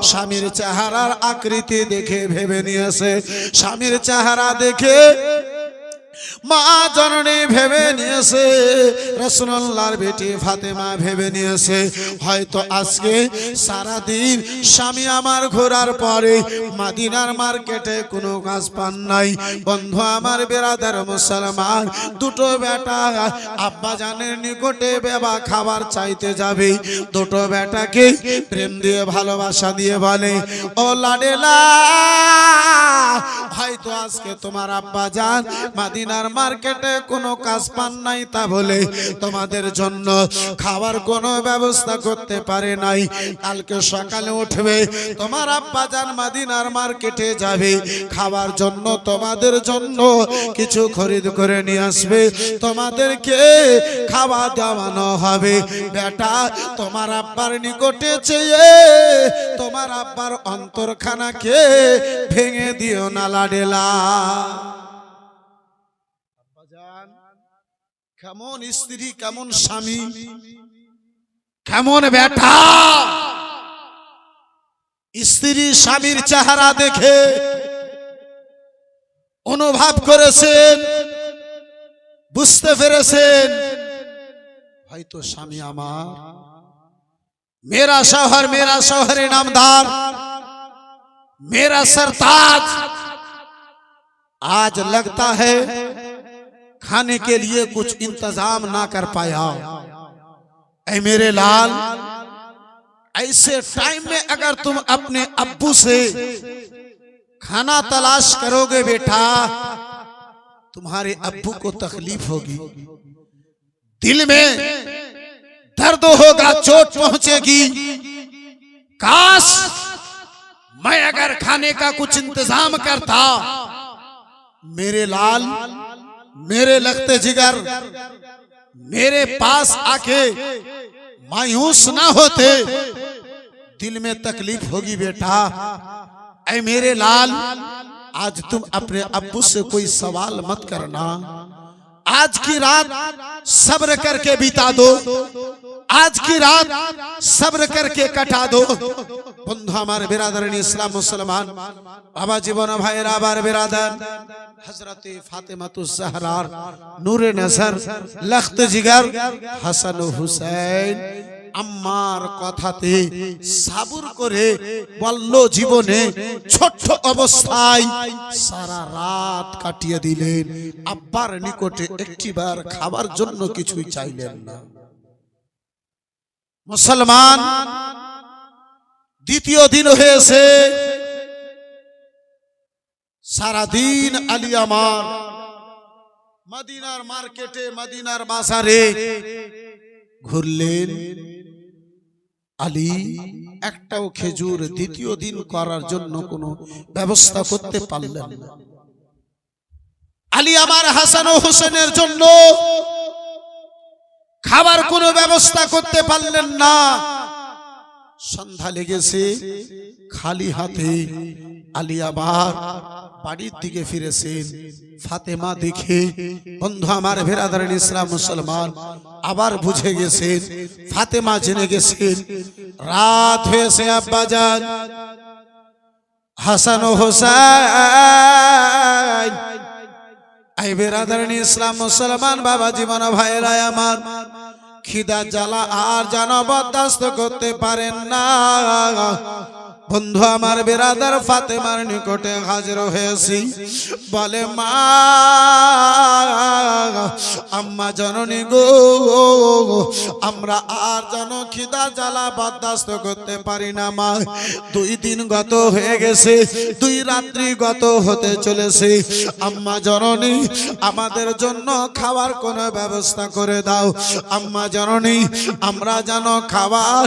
স্বামীর চেহারার আকৃতি দেখে ভেবে নিয়েছে স্বামীর চেহারা দেখে মা জননী ভেবে নিয়েছে রাসূলুল্লাহর বেটি ফাতেমা ভেবে নিয়েছে হয়তো আজকে সারা দিন স্বামী আমার ঘোরার পরে মদিনার মার্কেটে কোনো কাজ পান নাই বন্ধু আমার বেরাদার মুসলমান দুটো বেটা আব্বা জানের নিকটে বেবা খাবার চাইতে যাবে দুটো বেটাকে প্রেম দিয়ে ভালোবাসা দিয়ে বলে ও লাডেলা হয়তো আজকে তোমার আব্বা জান মদিনার মার্কেটে কোনো কাজ পান নাই, তা বলে তোমাদের জন্য খাবার কোনো ব্যবস্থা করতে পারে নাই। কালকে সকালে উঠবে, তোমার আব্বা জান মদিনার মার্কেটে যাবে, খাবার জন্য তোমাদের জন্য কিছু খরিদ করে নিয়ে আসবে, তোমাদেরকে খাবার দেওয়ানো হবে। বেটা, তোমার আব্বার নিকটে চেয়ে তোমার আব্বার অন্তরখানাকে ভেঙে দিও না লাডেলা। কেমন স্ত্রী, কেমন স্বামী, কেমন বেটা, স্ত্রী স্বামীর চেহারা দেখে অনুভব করেছেন, বুঝতে পেরেছেন হয়তো স্বামী আমার मेरा शौहर नामदार, मेरा सरताज, आज लगता है खाने के लिए कुछ इंतजाम ना कर पाया। ऐ मेरे लाल, ऐसे टाइम में अगर तुम अपने अब्बू से खाना तलाश करोगे बेटा, तुम्हारे अब्बू को तकलीफ होगी, दिल में दर्द होगा, चोट पहुंचेगी। काश मैं अगर खाने का कुछ इंतजाम करता, मेरे लाल, मेरे लगते जिगर मेरे पास आके मायूस ना होते, दिल में तकलीफ होगी बेटा। ऐ मेरे लाल, आज तुम अपने अब्बू से कोई सवाल मत करना, आज की रात सब्र करके बिता दो, आज की रात सब्र करके कटा दो। बंधु हमारे बिरादर इस्लाम मुसलमान बाबा जीवन भाई आबार बिरादर हजरत फातिमातुज ज़हरा नूरे नजर लख्त जिगर হাসান হুসাইন আম্মার কথাতে সাবুর করে বলল, জীবনে ছোট্ট অবস্থায় সারা রাত কাটিয়ে দিলেন, আব্বার নিকটে একটিবার খাবার জন্য কিছুই চাইলেন না। মুসলমান, দ্বিতীয় দিন হয়েছে, সারা দিন আলী আমার মদিনার মার্কেটে, মদিনার বাজারে ঘুরলেন। আলী একটাও খেজুর দ্বিতীয় দিন করার জন্য কোনো ব্যবস্থা করতে পারলেন না। আলী আমার হাসান ও হোসেনের জন্য খাবার কোনো ব্যবস্থা করতে পারলেন না। সন্ধ্যা লেগেছে, খালি হাতে আলী আবার বাড়ির দিকে ফিরেছেন। ফাতেমা দেখে, বন্ধু আমার বিরাদরান ইসলাম মুসলমান, আবার বুঝে গেছেন, ফাতেমা জেনে গেছেন রাত হয়েছে, আব্বাজান হাসান ও হোসেন, আই বিরাদরান ইসলাম মুসলমান বাবা জীবন ভাইরা আমার, খিদা জ্বালা আর যেন বরদাস্ত করতে পারেন না। বন্ধু আমার বিরাদার ফাতেমার নিকটে হাজির হয়েছি, বলে মা, আম্মা জননী গো, আমরা আর যেন খিদা জ্বালা বরদাস্ত করতে পারি না মা। 2 দিন গত হয়ে গেছে, 2 রাত্রি গত হতে চলেছে। আম্মা জননী, আমাদের জন্য খাবার কোনো ব্যবস্থা করে দাও। আম্মা জননী, আমরা যেন খাবার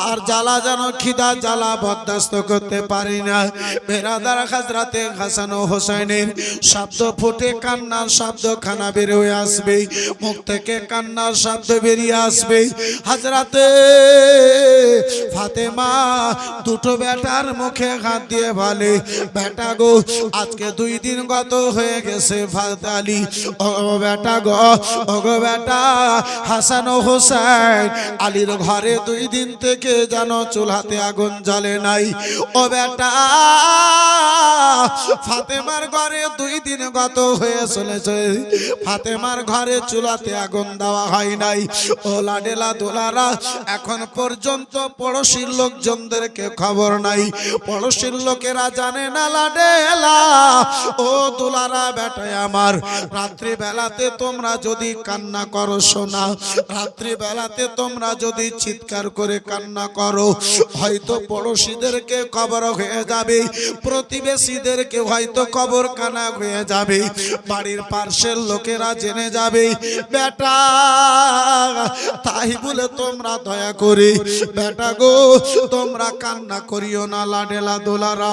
আর জ্বালা যেন খিদা জ্বালা বরদাস্ত করতে পারি না। বেরাদার হযরতে হাসান ও হোসেনের শব্দ ফুটে কান্নার শব্দ খানা বেরিয়ে আসবে, মুখ থেকে কান্নার শব্দ বেরিয়ে আসবে। হযরতে ফাতেমা দুটো বেটার মুখে হাত দিয়ে বলে, বেটা গো, আজকে 2 দিন গত হয়ে গেছে। আলী, ও বেটা গো, ও গো বেটা হাসান ও হোসেন, আলীর ঘরে 2 দিন থেকে যেন চুলাতে আগুন জ্বলে নাই। ও বেটা, ফাতেমার ঘরে 2 দিন গত হয়ে চলেছে, ফাতেমার ঘরে চুলাতে আগুন দেওয়া হয় নাই। ও লাডেলা দোলারা, এখন পর্যন্ত পড়োশির লোকজনদেরকে খবর নাই, পড়োশির লোকেরা জানে না লাডেলা। ও দোলারা বেটা আমার, রাত্রি বেলাতে তোমরা যদি কান্না করো শোনা, রাত্রি বেলাতে তোমরা যদি চিৎকার করে কান্না করো, হয়তো পড়োশিদেরকে খবর হয়ে যাবে, প্রতিবেশীদের ছেলেদেরকে হয়তো কবর কানা হয়ে যাবে, বাড়ির পার্শ্বের লোকেরা জেনে যাবে বেটা, তাই বলে তোমরা দয়া করে বেটা গো তোমরা কান্না করিও না। লাডেলা দোলারা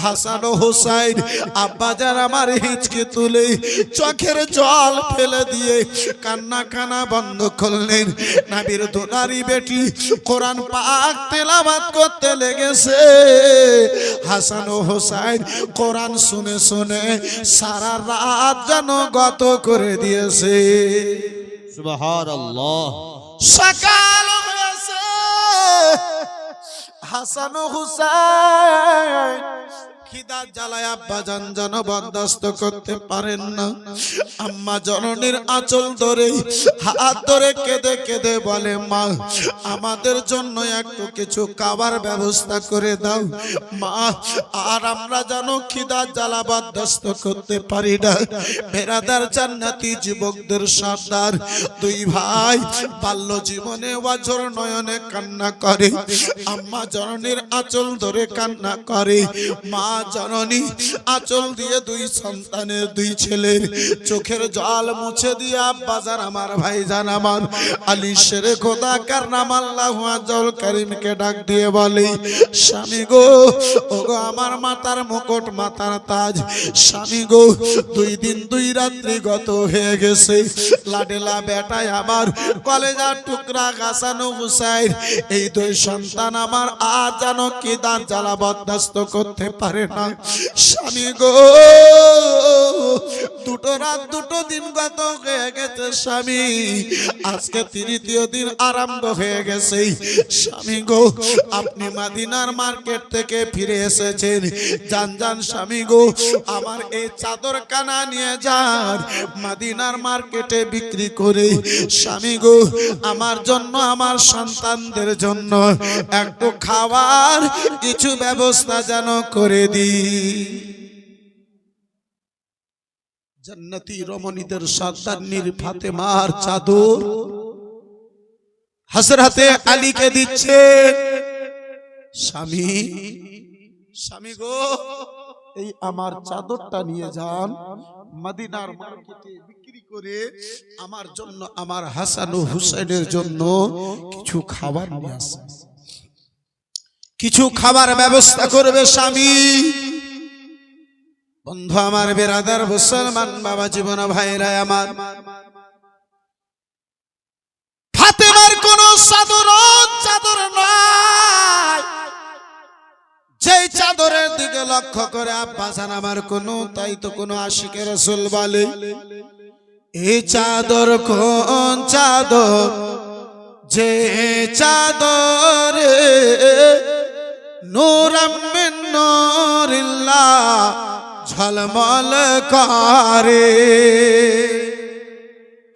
হাসান ও হুসাইন আব্বাজান আমার হিচকে তুলে চোখের জল ফেলে দিয়ে কান্না কানা বন্ধ করলেন। নবীর দোলারি বেটি কোরআন পাক তেলাওয়াত করতে লেগেছে। হাসান ও হুসাইন কোরআন শুনে শুনে সারা রাত যেন গত করে দিয়েছে। সুবহানাল্লাহ। সকাল হয়েছে, হাসান ও হুসাইন খিদা জ্বালায় আব্বাজান যেন বরদাস্ত করতে পারেন না। আম্মা জননীর আঁচল ধরে হাত ধরে কেঁদে কেঁদে বলে মা আমাদের জন্য একটু কিছু খাবার ব্যবস্থা করে দাও মা, আর আমরা যেন খিদা জ্বালা বরদাস্ত করতে পারি না। বেরাদার জান্নাতি যুবকদের সর্দার দুই ভাই বাল্য জীবনে ওয়াজর নয়নে কান্না করে, আম্মা জননীর আঁচল ধরে কান্না করে। মা জননী আঁচল দিয়ে দুই সন্তানের দুই ছেলের চোখের জল মুছে দিয়ে আব্বাজান আমার ভাইজান আমার আলী শেরে খোদা কারনাম আল্লাহু আজ্জাল কারীমকে ডাক দিয়ে বলে স্বামী গো, ও গো আমার মাতার মুকুট মাতার তাজ, স্বামী গো 2 দিন 2 রাত্রি গত হয়ে গেছে। লাডেলা বেটায় আমার কলেজার টুকরা হাসান ও হুসাইন এই দুই সন্তান আমার আজ যেন কিদার জ্বালা বরদাস্ত করতে পারে না। স্বামী গো 2 রাত 2 দিন গত হয়ে গেছে স্বামী, আজকে 3য় দিন আরম্ভ হয়ে গেছে। স্বামী গো আপনি মদিনার মার্কেট থেকে ফিরে এসেছেন, জান জান স্বামী গো আমার এই চাদর কানা নিয়ে যান মদিনার মার্কেটে বিক্রি করে স্বামী গো আমার জন্য আমার সন্তানদের জন্য একটু খাওয়ার কিছু ব্যবস্থা যেন করে দি। জান্নাতি রমণীদের সর্দারনীর ফাতেমার চাদর হযরতে আলীকে দিচ্ছে। স্বামী স্বামী গো এই আমার চাদরটা নিয়ে যান মদিনার মার্কেটে বিক্রি করে আমার জন্য আমার হাসান ও হুসাইনের জন্য কিছু খাবার নিয়ে আসেন, কিছু খাবার ব্যবস্থা করবে স্বামী। বন্ধু আমার বেরাদার মুসলমান বাবা জীবন ভাইরা আমার, ফাতেমার কোন চাদর নাই, যেই চাদরের দিকে লক্ষ্য করে আব্বাসান আমার তাই তো কোন আশিকের রাসূল বলে এই চাদর কোন চাদর, যে চাদরে নূরাম মিন নূরিল্লাহ ঝলমল করে।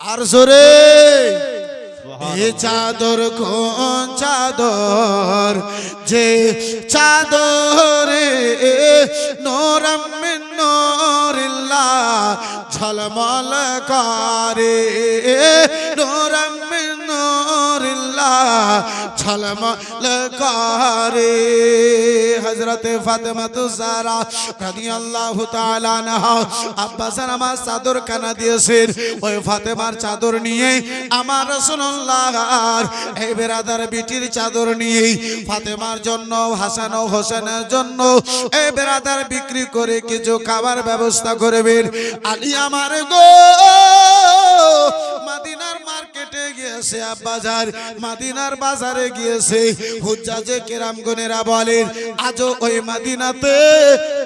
আর জোরে এ চাদর কোন চাদর, যে চাদরে নূরাম মিন নূরিল্লাহ ঝলমল করে, নূরাম মিন নূরিল্লাহ ঝলমল করে। হযরতে ফাতেমা যারা রাদিয়াল্লাহু তাআলা আনহা আব্বাসান আমার চাদর কানা দিয়েছেন, ওই ফাতেমার চাদর নিয়ে আমার রাসূলুল্লাহ এই বেরাদার বিটির চাদর নিয়ে ফাতেমার জন্য হাসান ও হোসেনের জন্য এই বেরাদার বিক্রি করে কিছু খাবার ব্যবস্থা করবেন। আলী আমার গো মদিনার মার্কেটে গিয়েছে, আব্বাজার মদিনার বাজারে গিয়েছে। হুজ্জাজে কেরামগণেরা বলেন আজও ওই মদিনাতে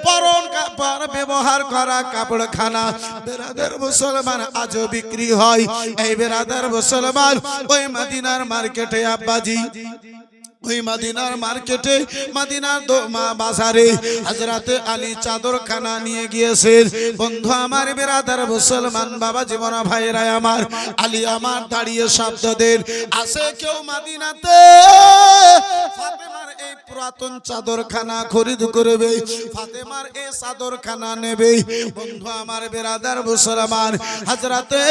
পরন কাপড় ব্যবহার করা কাপড়খানা বেরাদার মুসলমান আজও বিক্রি হয়। এই বেরাদার মুসলমান ওই মদিনার মার্কেটে আব্বাজি ওই মদিনার মার্কেটে মদিনার বাজারে হযরতে আলী চাদরখানা নিয়ে গিয়েছেন। বন্ধু আমার বেরাদার মুসলমান বাবা জীবন ভাইরা আমার, আলী আমার দাঁড়িয়ে শব্দ দেন আছে কেউ মদিনাতে ফাতেমার এই পুরাতন চাদরখানা খরিদ করবে, ফাতেমার এই চাদরখানা নেবে। বন্ধু আমার বেরাদার মুসলমান হযরতে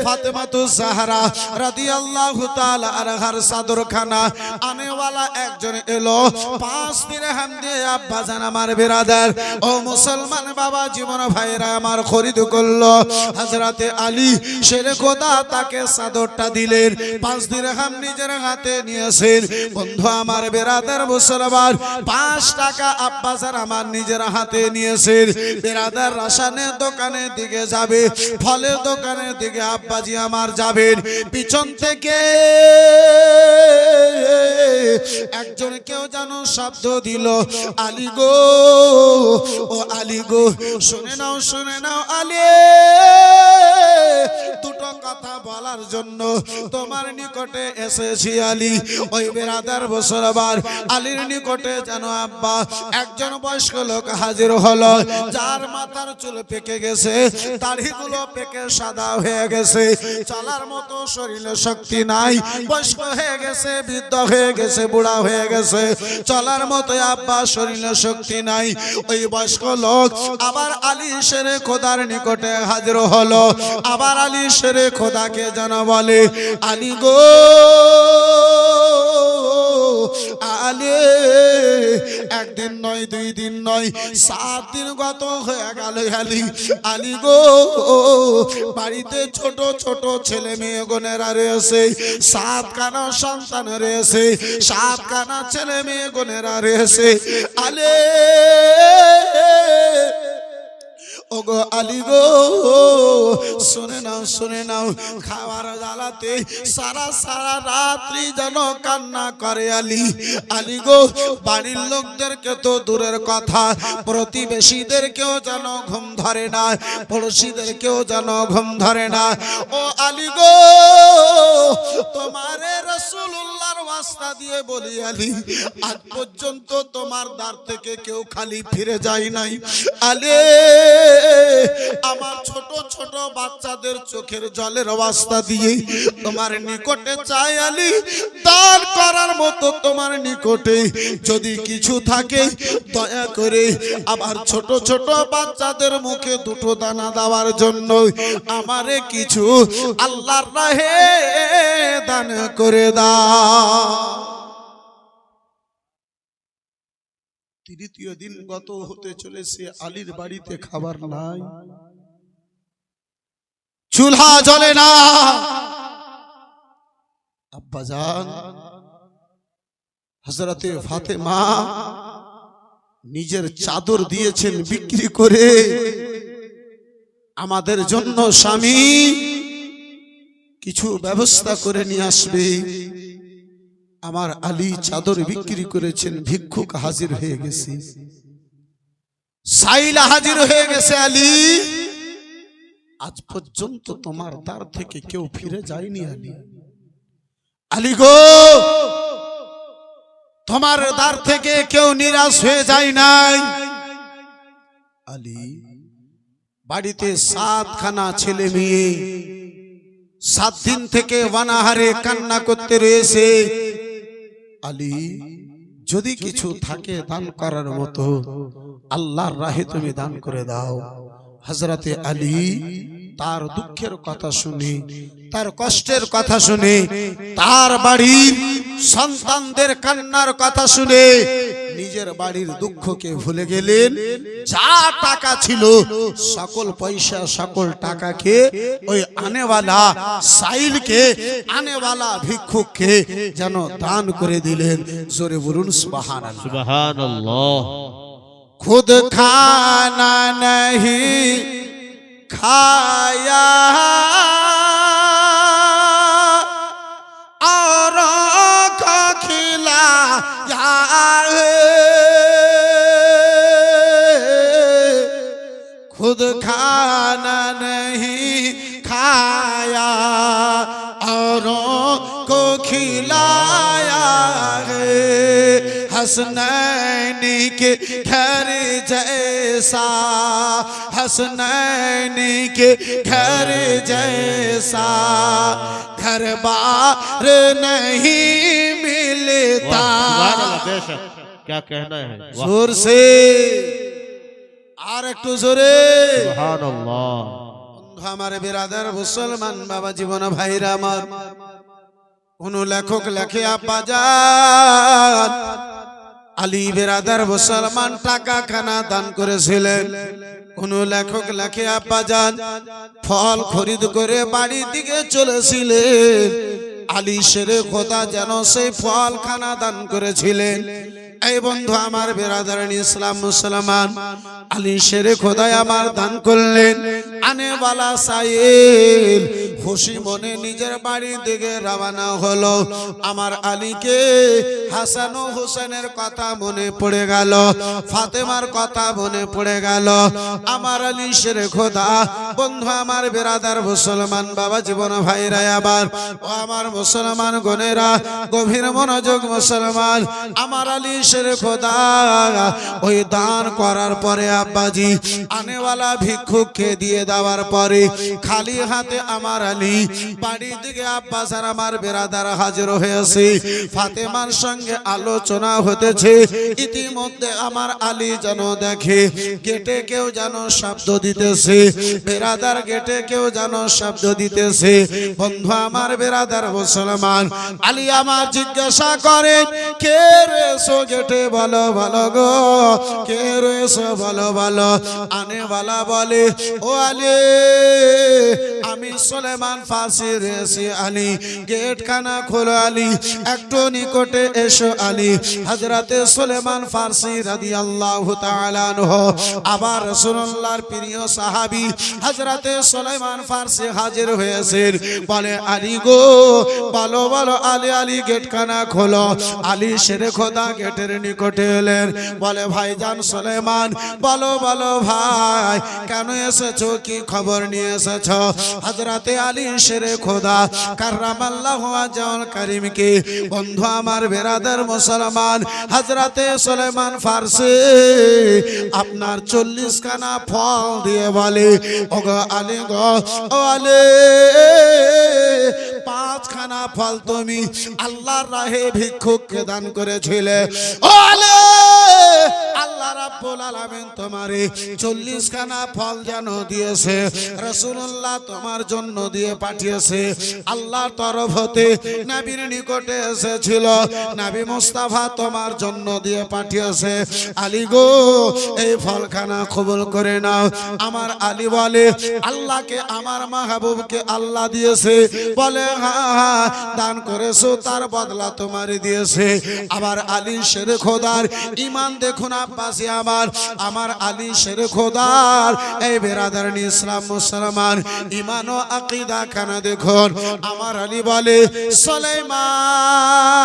ফাতেমাতুজ জাহরা রাদিয়াল্লাহু তাআলা আনহার চাদরখানা আনে আনেওয়ালা একজন এলো 5 দিরহাম দিয়ে আব্বাজান আমার বিরাদার ও মুসলমান বাবা জীবন ভাইরা আমার খরিদ করলো হযরতে আলী শেরে খোদা তাকে চাদরটা দিলেন 5 দিরহাম নিজের হাতে নিয়েছেন বন্ধু আমার বিরাদার মুসলমান 5 টাকা আব্বাজান আমার নিজের হাতে নিয়েছেন বিরাদার রাসানের দোকানের দিকে যাবে ফলের দোকানের দিকে আব্বাজি আমার যাবেন পিছন থেকে একজন কেউ যেন শব্দ দিল আলী গো ও আলী গো শুনে নাও আলী দুটো কথা বলার জন্য তোমার নিকটে এসেছি আলী ওই বেরাদার বছরবার আলীর নিকটে যেন আব্বা একজন বয়স্ক লোক হাজির হলো যার মাথার চুল পেকে গেছে দাড়িগুলো পেকে সাদা হয়ে গেছে চলার মতো শরীরে শক্তি নাই বয়স্ক হয়ে গেছে বৃদ্ধ হয়ে গেছে বুড়া হয়ে গেছে চলার মতো আব্বা শরীরে শক্তি নাই ওই বয়স্ক লোক আবার আলী শেরে খোদার নিকটে হাজির হলো আবার আলী শেরে খোদাকে যেন বলে আলী গো আলী একদিন নয় 2 দিন নয় 7 দিন গত হয়ে গেল আলী গো বাড়িতে ছোট ছোট ছেলে মেয়ে গোনেরা রয়েছে 7 খানা সন্তান রয়েছে 7 খানা ছেলে মেয়ে গোনেরা রয়েছে আলী ওগো আলী গো শুনে নাও খাওয়ার জ্বালাতে সারা রাত্রি যেন কান্না করে আলী গো বাড়ির লোকদেরকে তো দূরের কথা প্রতিবেশীদেরকেও যেন ঘুম ধরে না পড়োশীদেরকেও যেন ঘুম ধরে না ও আলী গো তোমারে রাসূলুল্লাহর ওয়াস্তা দিয়ে বলি আলী আজ পর্যন্ত তোমার দ্বার থেকে কেউ খালি ফিরে যায় নাই আলী আমার ছোট ছোট বাচ্চাদের চোখের জলের অবস্থা দিয়ে তোমার নিকটে চাই আলী দান করার মতো তোমার নিকটে যদি কিছু থাকে দয়া করে আমার ছোট ছোট বাচ্চাদের মুখে 2টো দানা দেওয়ার জন্য আমারে কিছু আল্লাহর রাহে দান করে দাও তৃতীয় দিন গত হতে চলেছে আলীর বাড়িতে খাবার নাই চুলহা জ্বলে না আব্বাজান হযরতে ফাতেমা নিজের চাদর দিয়েছেন বিক্রি করে আমাদের জন্য স্বামী কিছু ব্যবস্থা করে নিয়ে আসবে আমার আলী চাদর বিক্রি করেছেন ভিক্ষুক হাজির হয়ে গেছে সাইলা হাজির হয়ে গেছে আলী আজ পর্যন্ত তোমার দ্বার থেকে কেউ ফিরে যায়নি আলী গো তোমার দ্বার থেকে কেউ নিরাশ হয়ে যায় নাই আলী বাড়িতে 7 খানা ছেলে মেয়ে 7 দিন থেকে অনাহারে কান্না করতে রয়েছে আলী যদি কিছু থাকে দান করার মতো আল্লাহর রাহে তুমি দান করে দাও হযরতে আলী তার দুঃখের কথা শুনে তার কষ্টের কথা শুনে তার বাড়ির সন্তানদের কান্নার কথা শুনে নিজের বাড়ির দুঃখকে ভুলে গেলেন যা টাকা ছিল সকল পয়সা সকল টাকাকে ওই আনেওয়ালা সাইলকে আনেওয়ালা ভিক্ষুককে যেন দান করে দিলেন জোরে বলুন সুবহানাল্লাহ সুবহানাল্লাহ खुद खाना नहीं खाया और को खिलाया खुद खाना नहीं खाया और को खिलाया हसनैनी के घर जैसा हसनैनी के घर जैसा घर बार नहीं मिलता बेशक क्या कहना है जोर से আর একটু জোরে সুবহানাল্লাহ আমার বিরাদার মুসলমান বাবা জীবন ভাইরা আমার কোন লেখক লেখে আব্বাজান আলী বেরাদার মুসলমান টাকা খানা দান করেছিলেন। কোন লেখক লেখে আব্বাজান ফল খরিদ করে বাড়ির দিকে চলেছিলেন, আলী শেরে খোদা যেন সেই ফল খানা দান করেছিলেন। এই বন্ধু আমার বেরাদারান ইসলাম মুসলমান, আলী শেরে খোদায় আমার দান করলেন। আনেওয়ালা সাইল খুশি মনে নিজের বাড়ির দিকে রওনা হলো। আমার আলীকে হাসান ও হোসেনের কথা মনে পড়ে গেল, ফাতেমার কথা মনে পড়ে গেল। আমার আলী শেরে খোদা বন্ধু আমার বেরাদার মুসলমান বাবা জীবন ভাইরা, আবার ও আমার মুসলমান গনেরা গভীর মনোযোগ মুসলমান, আমার আলী শেরে খোদা ওই দান করার পরে আব্বাজি আনেওয়ালা ভিক্ষুককে দিয়ে দেওয়ার পরে খালি হাতে আমার আলী বাড়ির দিকে আব্বাস আর আমার বেরাদার হাজির হয়েছে। ফাতেমার সঙ্গে আলোচনা হতেছে। ইতিমধ্যে আমার আলী যেন দেখে গেটে কেউ যেন শব্দ দিতেছে, বেরাদার গেটে কেউ যেন শব্দ দিতেছে। বন্ধু আমার বেরাদার মুসলমান, আলী আমার জিজ্ঞাসা করে কে রয়েছো গেটে, বলো বলো গো কে রয়েছো বলো বলো। আনেওয়ালা বলে ও আলী আমি সুলেমান ফার্সি রয়েছি। আলী গেট খানা খোলো, আলী একটু নিকটে এসো। আলী হযরতে সুলেমান ফার্সি রাদিয়াল্লাহু তাআলা আনহু আবার রাসূলুল্লাহর প্রিয় সাহাবী হযরতে সুলেমান ফার্সি হাজির হয়েছেন। বলে আলী গো বলো বলো। আলী আলী গেট খানা খোলো। আলী শেরে খোদা গেটের নিকটে এলেন। বলে ভাইজান সুলেমান বলো বলো ভাই কেন এসেছো, কি খবর নিয়ে এসেছো? হযরতে আলী শেরে খোদা কাররামাল্লাহু ওয়াজহুল কারীমকে বন্ধু আমার বেরাদার মুসলমান হযরতে সুলেমান ফার্সি আপনার 40 খানা ফল দিয়ে বলে ও গো আলী গো ও আলী 5 খানা ফল তুমি আল্লাহর রাহে ভিক্ষুককে দান করেছিলে। ও আলী আল্লাহ রাব্বুল আলামিন তোমারে 40 খানা ফল যেন দিয়েছে, রাসূলুল্লাহ তোমার জন্য দিয়ে পাঠিয়েছে। আল্লাহর তরফ হতে নবীর নিকটে এসেছিল, নবী মুস্তাফা তোমার জন্য দিয়ে পাঠিয়েছে। আলী গো এই ফলখানা কবুল করে নাও। আমার আলী বলে আল্লাহকে আমার মাহবুবকে আল্লাহ দিয়েছে। বলে হ্যাঁ দান করেছো তার বদলা তোমারই দিয়েছে। আবার আলী শেরে খোদার ঈমান দেখুন আব্বাসী আমার আলী শেরে খোদার এই বেরাদারান ইসলাম মুসলমান ঈমান ও আকীদা খানা দেখুন। আমার আলী বলে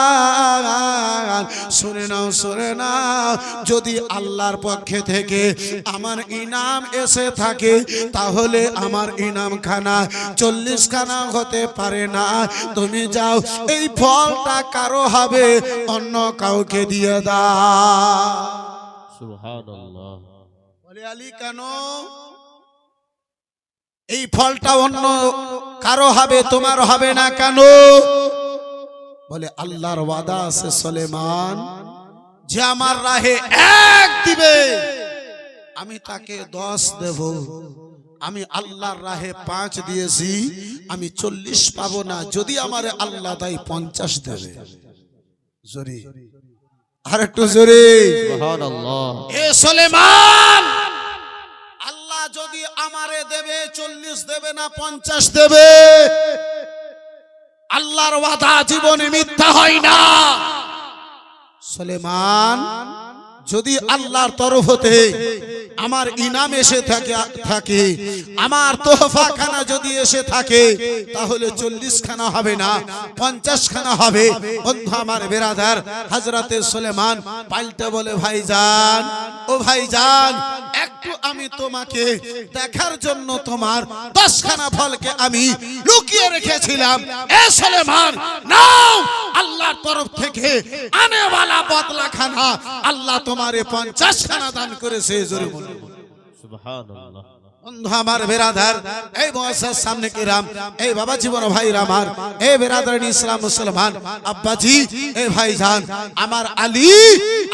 সুলাইমান শুনে নাও শুনে নাও, যদি আল্লাহর পক্ষে থেকে আমার ইনাম এসে থাকে তাহলে আমার ইনাম খানা 40 খানা হতে পারে না। তুমি যাও এই ফলটা কারো হবে অন্য কাউকে দিয়ে দাও। সুবহানাল্লাহ। বলে আলী কেন এই ফলটা অন্য কারো হবে তোমার হবে না কেন? বলে আল্লাহর ওয়াদা আছে সুলেমান যে আমার রাহে 1 দিবে আমি তাকে 10 দেব। আমি আল্লাহর রাহে 5 দিয়েছি, আমি 40 পাবো না। যদি আমারে আল্লাহ দেয় 50 দেবে। জোরে আর একটু জোরে সুবহানাল্লাহ। এ সুলেমান আল্লাহ যদি আমারে দেবে 40 দেবে না 50 দেবে। আল্লাহর ওয়াদা জীবনে মিথ্যা হয় না। সুলেমান যদি আল্লাহর তরফ হতে আমার ইনাম এসে থাকে আমার তোহফা খানা যদি এসে থাকে তাহলে 40 খানা হবে না 50 খানা হবে। বন্ধু আমার বেরাদার হযরতে সুলেমান পাল্টে বলে ভাইজান ও ভাইজান একটু আমি তোমাকে দেখার জন্য তোমার 10 খানা ফলকে আমি লুকিয়ে রেখেছিলাম। এ সুলেমান নাও আল্লাহর তরফ থেকে আনেওয়ালা বদলা খানা আল্লাহ তোমারে 50 খানা দান করেছে। জোরে বলুন সুবহানাল্লাহ। বন্ধু আমার বেরাদার এই বয়সের সামনে কিরাম এই বাবা জীবন ভাইরা আমার এই বেরাদারান ইসলাম মুসলমান আব্বাজি এই ভাইজান আমার আলী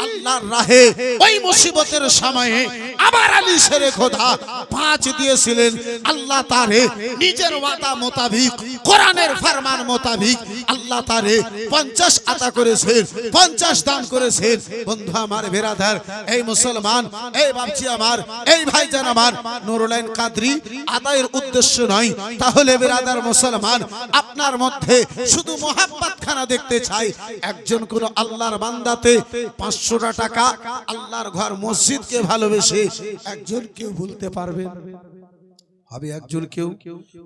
আল্লাহর রাহে ওই মুসিবতের সময়ে আবার আলী শেরে খোদা 5 দিয়েছিলেন আল্লাহ তারে নিজের ওয়াদা মোতাবিক কোরআনের ফরমান মোতাবিক আল্লাহ তারে 50 আতা করেছেন 50 দান করেছেন বন্ধু আমার বেরাদার এই মুসলমান এই বাপজি আমার এই ভাইজান আমার নুরুল আইন কাদরি আদায়ের উদ্দেশ্য নয় তাহলে বেরাদার মুসলমান আপনার মধ্যে শুধু মোহাব্বত খানা দেখতে চাই একজন কোন আল্লাহর বান্দাতে 500 টাকা আল্লাহর ঘর মসজিদকে ভালোবেসে একজন কেউ ভুলতে পারবে হবে একজন কেউ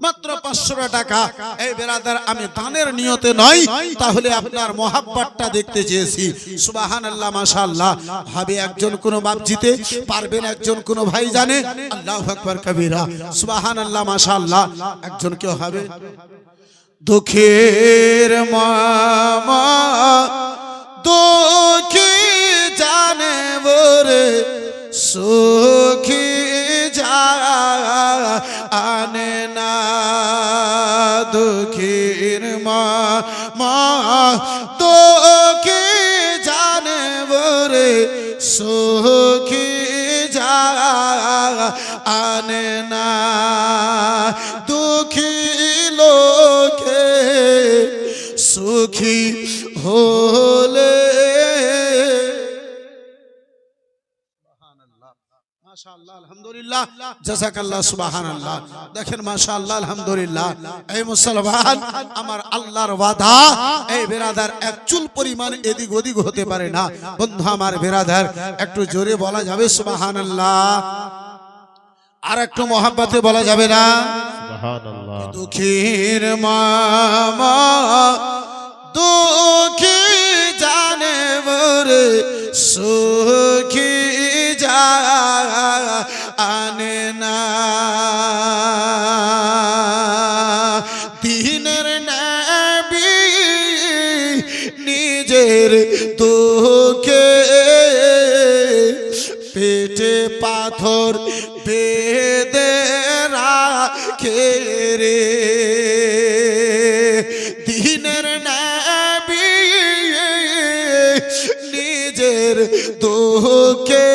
মাত্র 500 টাকা এই বেরাদার আমি দানের নিয়তে নয় তাহলে আপনার মোহাব্বতটা দেখতে চেয়েছি সুবহানাল্লাহ মাশাআল্লাহ হবে একজন কোন বাপজিতে পারবেন একজন কোন ভাই জানে আল্লাহু আকবার কবীরা সুবহানাল্লাহ মাশাআল্লাহ একজন কেউ হবে দুঃখের মামা দুঃখী জানে বরে সুখী জানে না দুঃখীর মা দুঃখী জানে বরে সুখী জানে না দুঃখী লোকে সুখী হলে মাশাআল্লাহ আলহামদুলিল্লাহ জাযাকাল্লাহ সুবহানাল্লাহ দেখেন মাশাআল্লাহ আলহামদুলিল্লাহ এই মুসলমান আমার আল্লাহর ওয়াদা এই বেরাদার এক চুল পরিমাণ এদিক ওদিক হতে পারে না বন্ধু আমার বেরাদার একটু জোরে বলা যাবে সুবহানাল্লাহ আর একটু মহব্বতে বলা যাবে না সুবহানাল্লাহ দুঃখীর মামা দুঃখী জানে বরে সুখী জানে না দিনের নবী নিজের দুঃখে পেটে পাথর বেঁধে রাখে রে দিনের নবী নিজের দুঃখে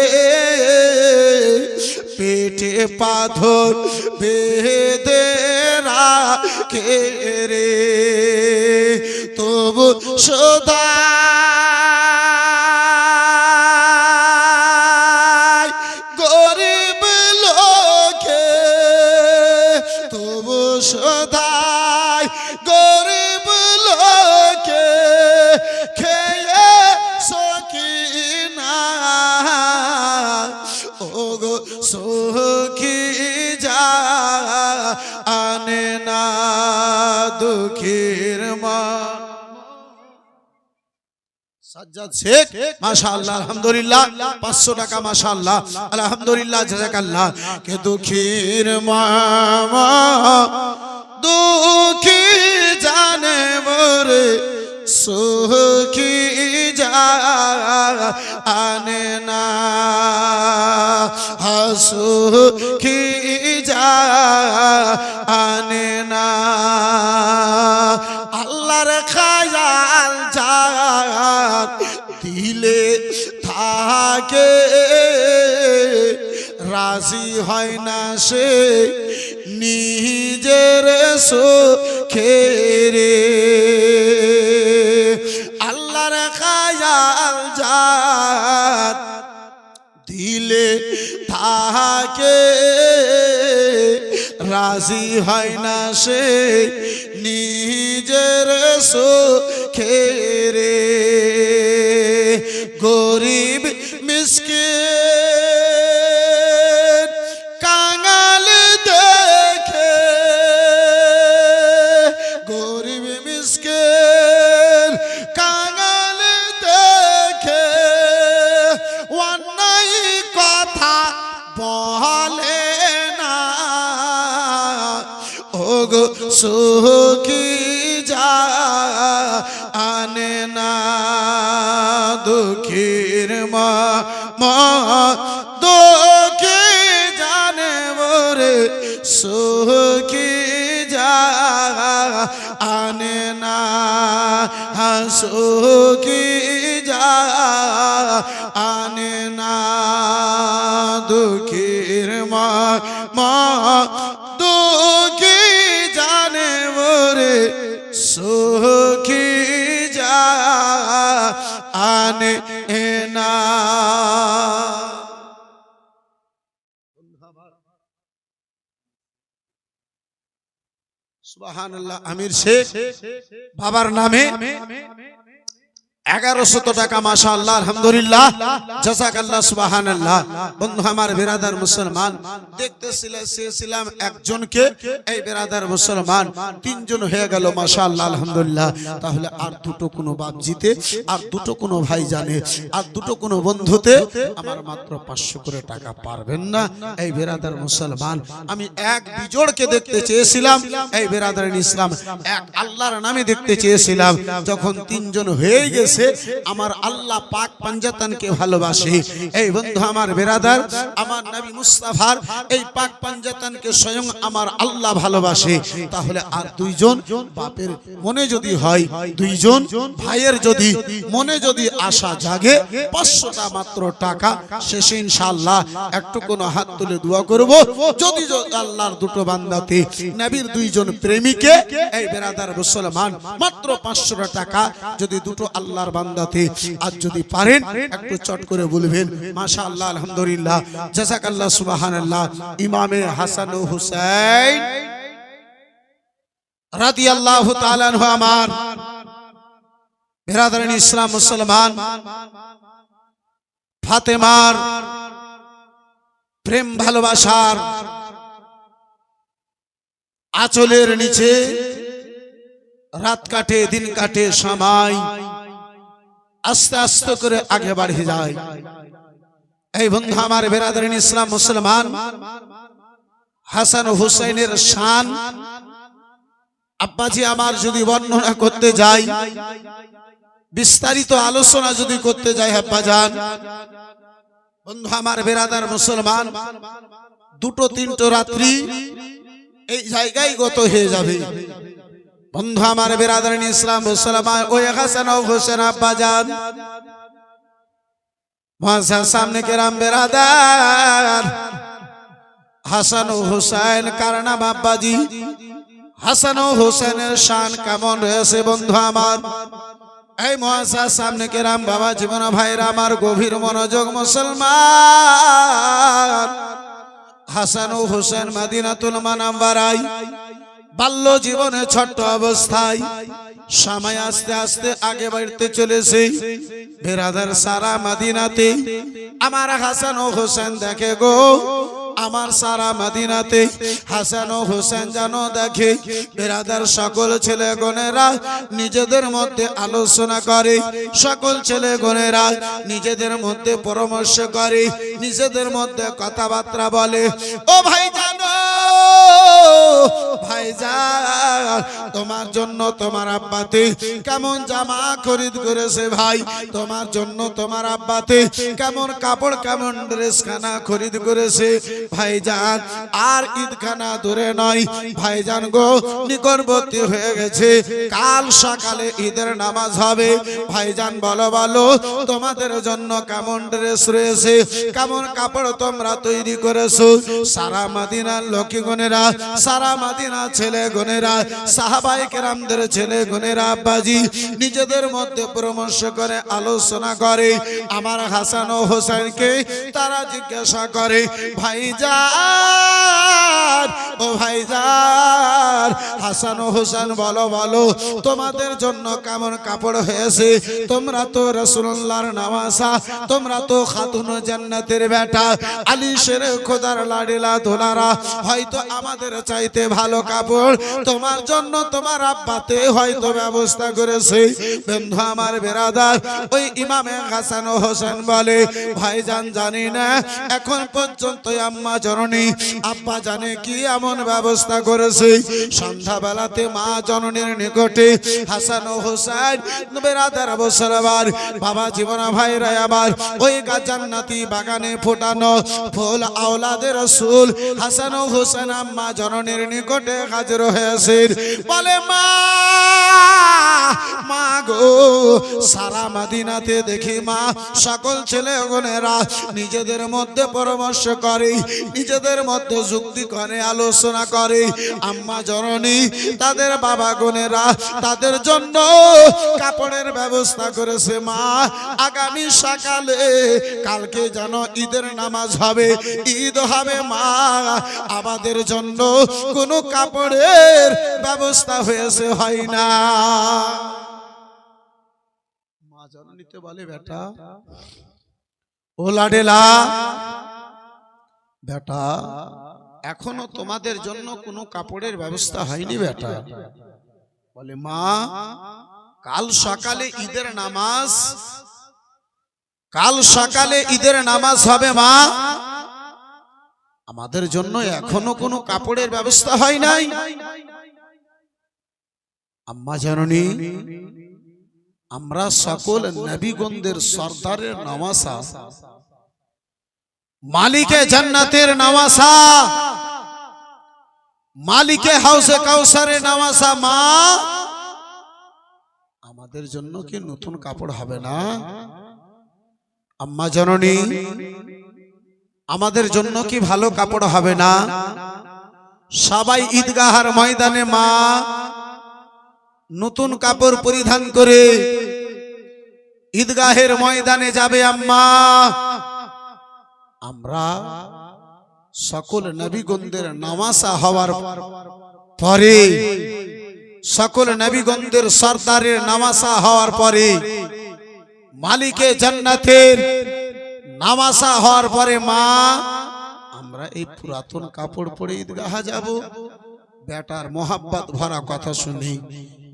পেটে পাথর বেঁধে রাখে রে তবু সদা গরিব লোকে তবু সদাই গরিব লোকে খেয়ে সকিনা ওগো সখী জানে না দুঃখীর মা সাজ্জাদ শেখ মাশাআল্লাহ আলহামদুলিল্লাহ 500 টাকা মাশাআল্লাহ আলহামদুলিল্লাহ জাযাকাল্লাহ কে দুঃখীর মামা দুঃখী জানে মোরে সুখী জানে না সুখী জানে না আল্লাহর খায়াল যার দিলে থাকে রাজি হয় না সে নিজের সুখে রে আল্লাহর খায়াল যার দিলে থাকে রাজি হয় না সে নিজের সুখে রে গরিব মিসকিন কাঙাল দেখে গরিব মিসকিন কাঙাল দেখে অন্যায় কথা বলে না ওগো সুখী জানে না দুঃখীর মা দুঃখী জানে মোরে সুখী জানে না সুখী জানে না দুঃখীর মা দুঃখী জানে ওরে সুখী জানে না। সুবহানাল্লাহ। আমির শেখ বাবার নামে 1100 টাকা মাশাআল্লাহ আলহামদুলিল্লাহ জাযাকাল্লাহ সুবহানাল্লাহ। বন্ধু আমার বিরাদার মুসলমান দেখতেছিলাম একজনকে, এই বিরাদার মুসলমান তিনজন হয়ে গেল মাশাআল্লাহ আলহামদুলিল্লাহ। তাহলে আর দুটো কোনো বাপ জিতে, আর দুটো কোনো ভাই জানে, আর দুটো কোনো বন্ধুতে আমার মাত্র 500 করে টাকা পারবেন না এই বিরাদার মুসলমান। আমি এক বিজোড়কে দেখতে চেয়েছিলাম, এই বিরাদার ইসলাম এক আল্লাহর নামে দেখতে চেয়েছিলাম। যখন তিনজন হয়ে গেছে, আমার আল্লাহ পাক পাঞ্জাতানকে ভালোবাসে। এই বন্ধু আমার বিরাদার, আমার নবী মুস্তাফার এই পাক পাঞ্জাতানকে স্বয়ং আমার আল্লাহ ভালোবাসে। তাহলে আর দুইজন বাপের মনে যদি হয়, দুইজন ভাইয়ের যদি মনে যদি আশা জাগে, 500টা মাত্র টাকা শেষে ইনশাআল্লাহ একটু কোন হাত তুলে দোয়া করব। যদি আল্লাহর দুটো বান্দাতে নবীর দুইজন প্রেমিকে এই বিরাদার মুসলমান মাত্র 500 টাকা যদি দুটো আল্লাহর বান্দাতে আজ যদি পারেন একটু চট করে বলবেন মাশাআল্লাহ আলহামদুলিল্লাহ জাযাকাল্লাহ সুবহানাল্লাহ। ইমামে হাসান ও হুসাইন রাদিয়াল্লাহু তাআলা আনহু আমার বিরাদার ইসলাম মুসলমান ফাতেমার প্রেম ভালোবাসার আঁচলের নিচে রাত কাটে দিন কাটে, সময় আস্তে আস্তে করে আগে বাড়ে যায়। এই বন্ধু আমার বিরাদার ইসলাম মুসলমান হাসান ও হুসাইনের শান আব্বাজি আমার যদি বর্ণনা করতে যাই, বিস্তারিত আলোচনা যদি করতে যাই আব্বাজান, বন্ধু আমার বিরাদার মুসলমান দুটো তিনটো রাত্রি এই জায়গায় গত হয়ে যাবে। বন্ধু আমার বিরাদার ইসলাম মুসলমান ওই হাসান ও হোসেন আব্বাজান মুআজ্জাজ সামনে কেরাম বিরাদার হাসান ও হোসেন কার নাম আব্বাজি, হাসান ও হোসেনের শান কেমন রয়েছে বন্ধু আমার। এই মুআজ্জাজ সামনে কেরাম বাবা জীবন ভাইরা আমার গভীর মনোযোগ মুসলমান। হাসান ও হোসেন মদিনাতুল মুনাওয়ারায় বাল্য জীবনে ছোট্ট অবস্থায় সময় আস্তে আস্তে আগে বাড়তে চলেছে। বিরাদার সারা মদিনাতে আমার হাসান ও হোসেন দেখে গো, আমার সারা মদিনাতে হাসান ও হোসেন জানো দেখে। বিরাদার সকল ছেলে গনেরা নিজেদের মধ্যে আলোচনা করে, সকল ছেলে গনেরা নিজেদের মধ্যে পরামর্শ করে, নিজেদের মধ্যে কথাবার্তা বলে। ও ভাই জানো, ভাইজান তোমার জন্য তোমার আব্বাতে কেমন জামা খরিদ করেছে, ভাই তোমার জন্য তোমার আব্বাতে কেমন কাপড় কেমন ড্রেস খানা খরিদ করেছে। ভাইজান আর ঈদ খানা দূরে নয়, ভাইজান গো নিকটবর্তী হয়ে গেছে, কাল সকালে ঈদের নামাজ হবে। ভাইজান বলো বলো তোমাদের জন্য কেমন ড্রেস রয়েছে, কেমন কাপড় তোমরা তৈরি করেছো। সারা মদিনার লোকগণেরা, সারা মদিনা ছেলে গনেরা, সাহাবায়ে কেরামদের ছেলে গনেরা আব্বাজি নিজেদের মধ্যে পরামর্শ করে আলোচনা করে। আমার হাসান ও হোসেনকে তারা জিজ্ঞাসা করে, ভাইজান ও ভাইজান হাসান ও হোসেন বলো বলো তোমাদের জন্য কেমন কাপড় হয়েছে। তোমরা তো রাসূলুল্লাহর নওয়াসা, তোমরা তো খাতুন জান্নাতের বেটা, আলী শের খোদার লাডিলা দোলারা, হয়তো আমাদের চাইতে ভালো কাপড় তোমার জন্য তোমার আব্বাতে হয়তো ব্যবস্থা করেছে। বন্ধু আমার বিরাদার, ওই ইমামে হাসান ও হোসেন বলে, ভাইজান জানি না এখন পর্যন্ত আম্মা জননী আব্বা জানে কি এমন ব্যবস্থা করেছে সন্ধ্যাবেলাতে মা জননীর নিকটে হাসান ও হোসেন বেরাদার মুসলমান বাবা জীবনা ভাইরা আবার ওই জান্নাতি বাগানে ফোটানো ফুল আওলাদের রাসূল হাসান ও হোসেন আম্মা জননীর নিকটে হাজির হয়েছেন বলে মা মা গো সারা মদিনাতে দেখি মা সকল ছেলেগণেরা নিজেদের মধ্যে পরামর্শ করে নিজেদের মধ্যে যুক্তি করে আলোচনা করে আম্মা জননী তাদের বাবা গণেরা তাদের জন্য কাপড়ের ব্যবস্থা করেছে মা আগামী সকালে কালকে যেন ঈদের নামাজ হবে ঈদ হবে মা আমাদের জন্য কোনো কাপড়ের ব্যবস্থা হয়েছে হয় না মা জননীতে বলে বেটা ও লাডেলা বেটা এখনো তোমাদের জন্য কোনো কাপড়ের ব্যবস্থা হয়নি বেটা বলে মা কাল সকালে ঈদের নামাজ কাল সকালে ঈদের নামাজ হবে মা আমাদের জন্য এখনো কোনো কাপড়ের ব্যবস্থা হয় নাই আম্মা জননী আমরা সকল নবীগণদের সরদারের নওয়াসা মালিকে জান্নাতের নওয়াসা মালিকে হাউসে কাউসারের নওয়াসা মা আমাদের জন্য কি নতুন কাপড় হবে না আম্মা জননী আমাদের জন্য কি ভালো কাপড় হবে না সবাই ঈদগাহের ময়দানে মা নতুন কাপড় পরিধান করে ঈদগাহের ময়দানে যাবে আম্মা আমরা সকল নবীগণদের নওয়াসা হওয়ার পরে সকল নবীগণদের সরদারের নওয়াসা হওয়ার পরে মালিকে জান্নাতের নওয়াসা হওয়ার পরে মা আমরা এই পুরাতন কাপড় পরে ঈদগাহে যাব বেটার মোহাব্বত ভরা কথা শুনি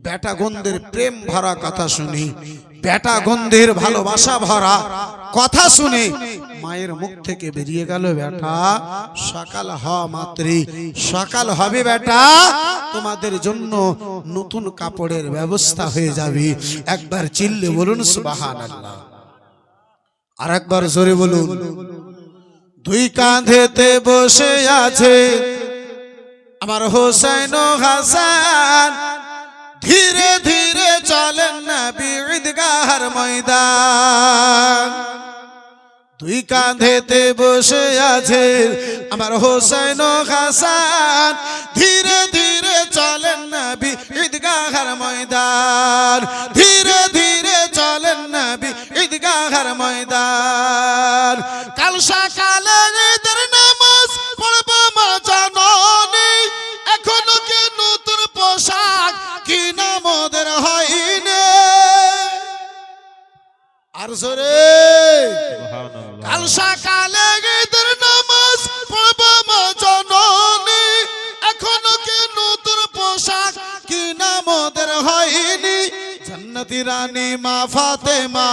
বেটা গন্ধের প্রেম ভরা কথা শুনি বেটা গন্ধের ভালোবাসা ভরা কথা শুনে মায়ের মুখ থেকে বেরিয়ে গেল বেটা সকাল হওয়া মাত্রই সকাল হবে বেটা তোমাদের জন্য নতুন কাপড়ের ব্যবস্থা হয়ে যাবে একবার চিল্লে বলুন সুবহানাল্লাহ আর একবার জোরে বলুন দুই কাঁধেতে বসে আছে আমার হোসেন ও হাসান ধীরে ধীরে চলেন নবী ঈদগাহের ময়দান দুই কাঁধেতে বসে আছে আমার হোসেন ও হাসান ধীরে ধীরে চলেন নবী ঈদগাহের ময়দান ধীরে ধীরে চলেন নবী ঈদগাহের ময়দান কাল সকালে ঈদের নামাজ পড়ব মা জননী এখনো কি নতুন পোশাক কি নাম ওদের হয়নি আর জোরে কাল সকালে ঈদের নামাজ পড়ব মা জননী এখনো কি নতুন পোশাক কি নাম ওদের হয়নি জান্নাতি রানী মা ফাতেমা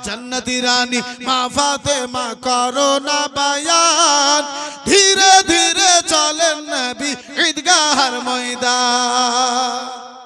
জান্নাতি রানী মা ফাতেমা করো না বায়ান ধীরে ধীরে চলেন নবী ঈদগাহের ময়দান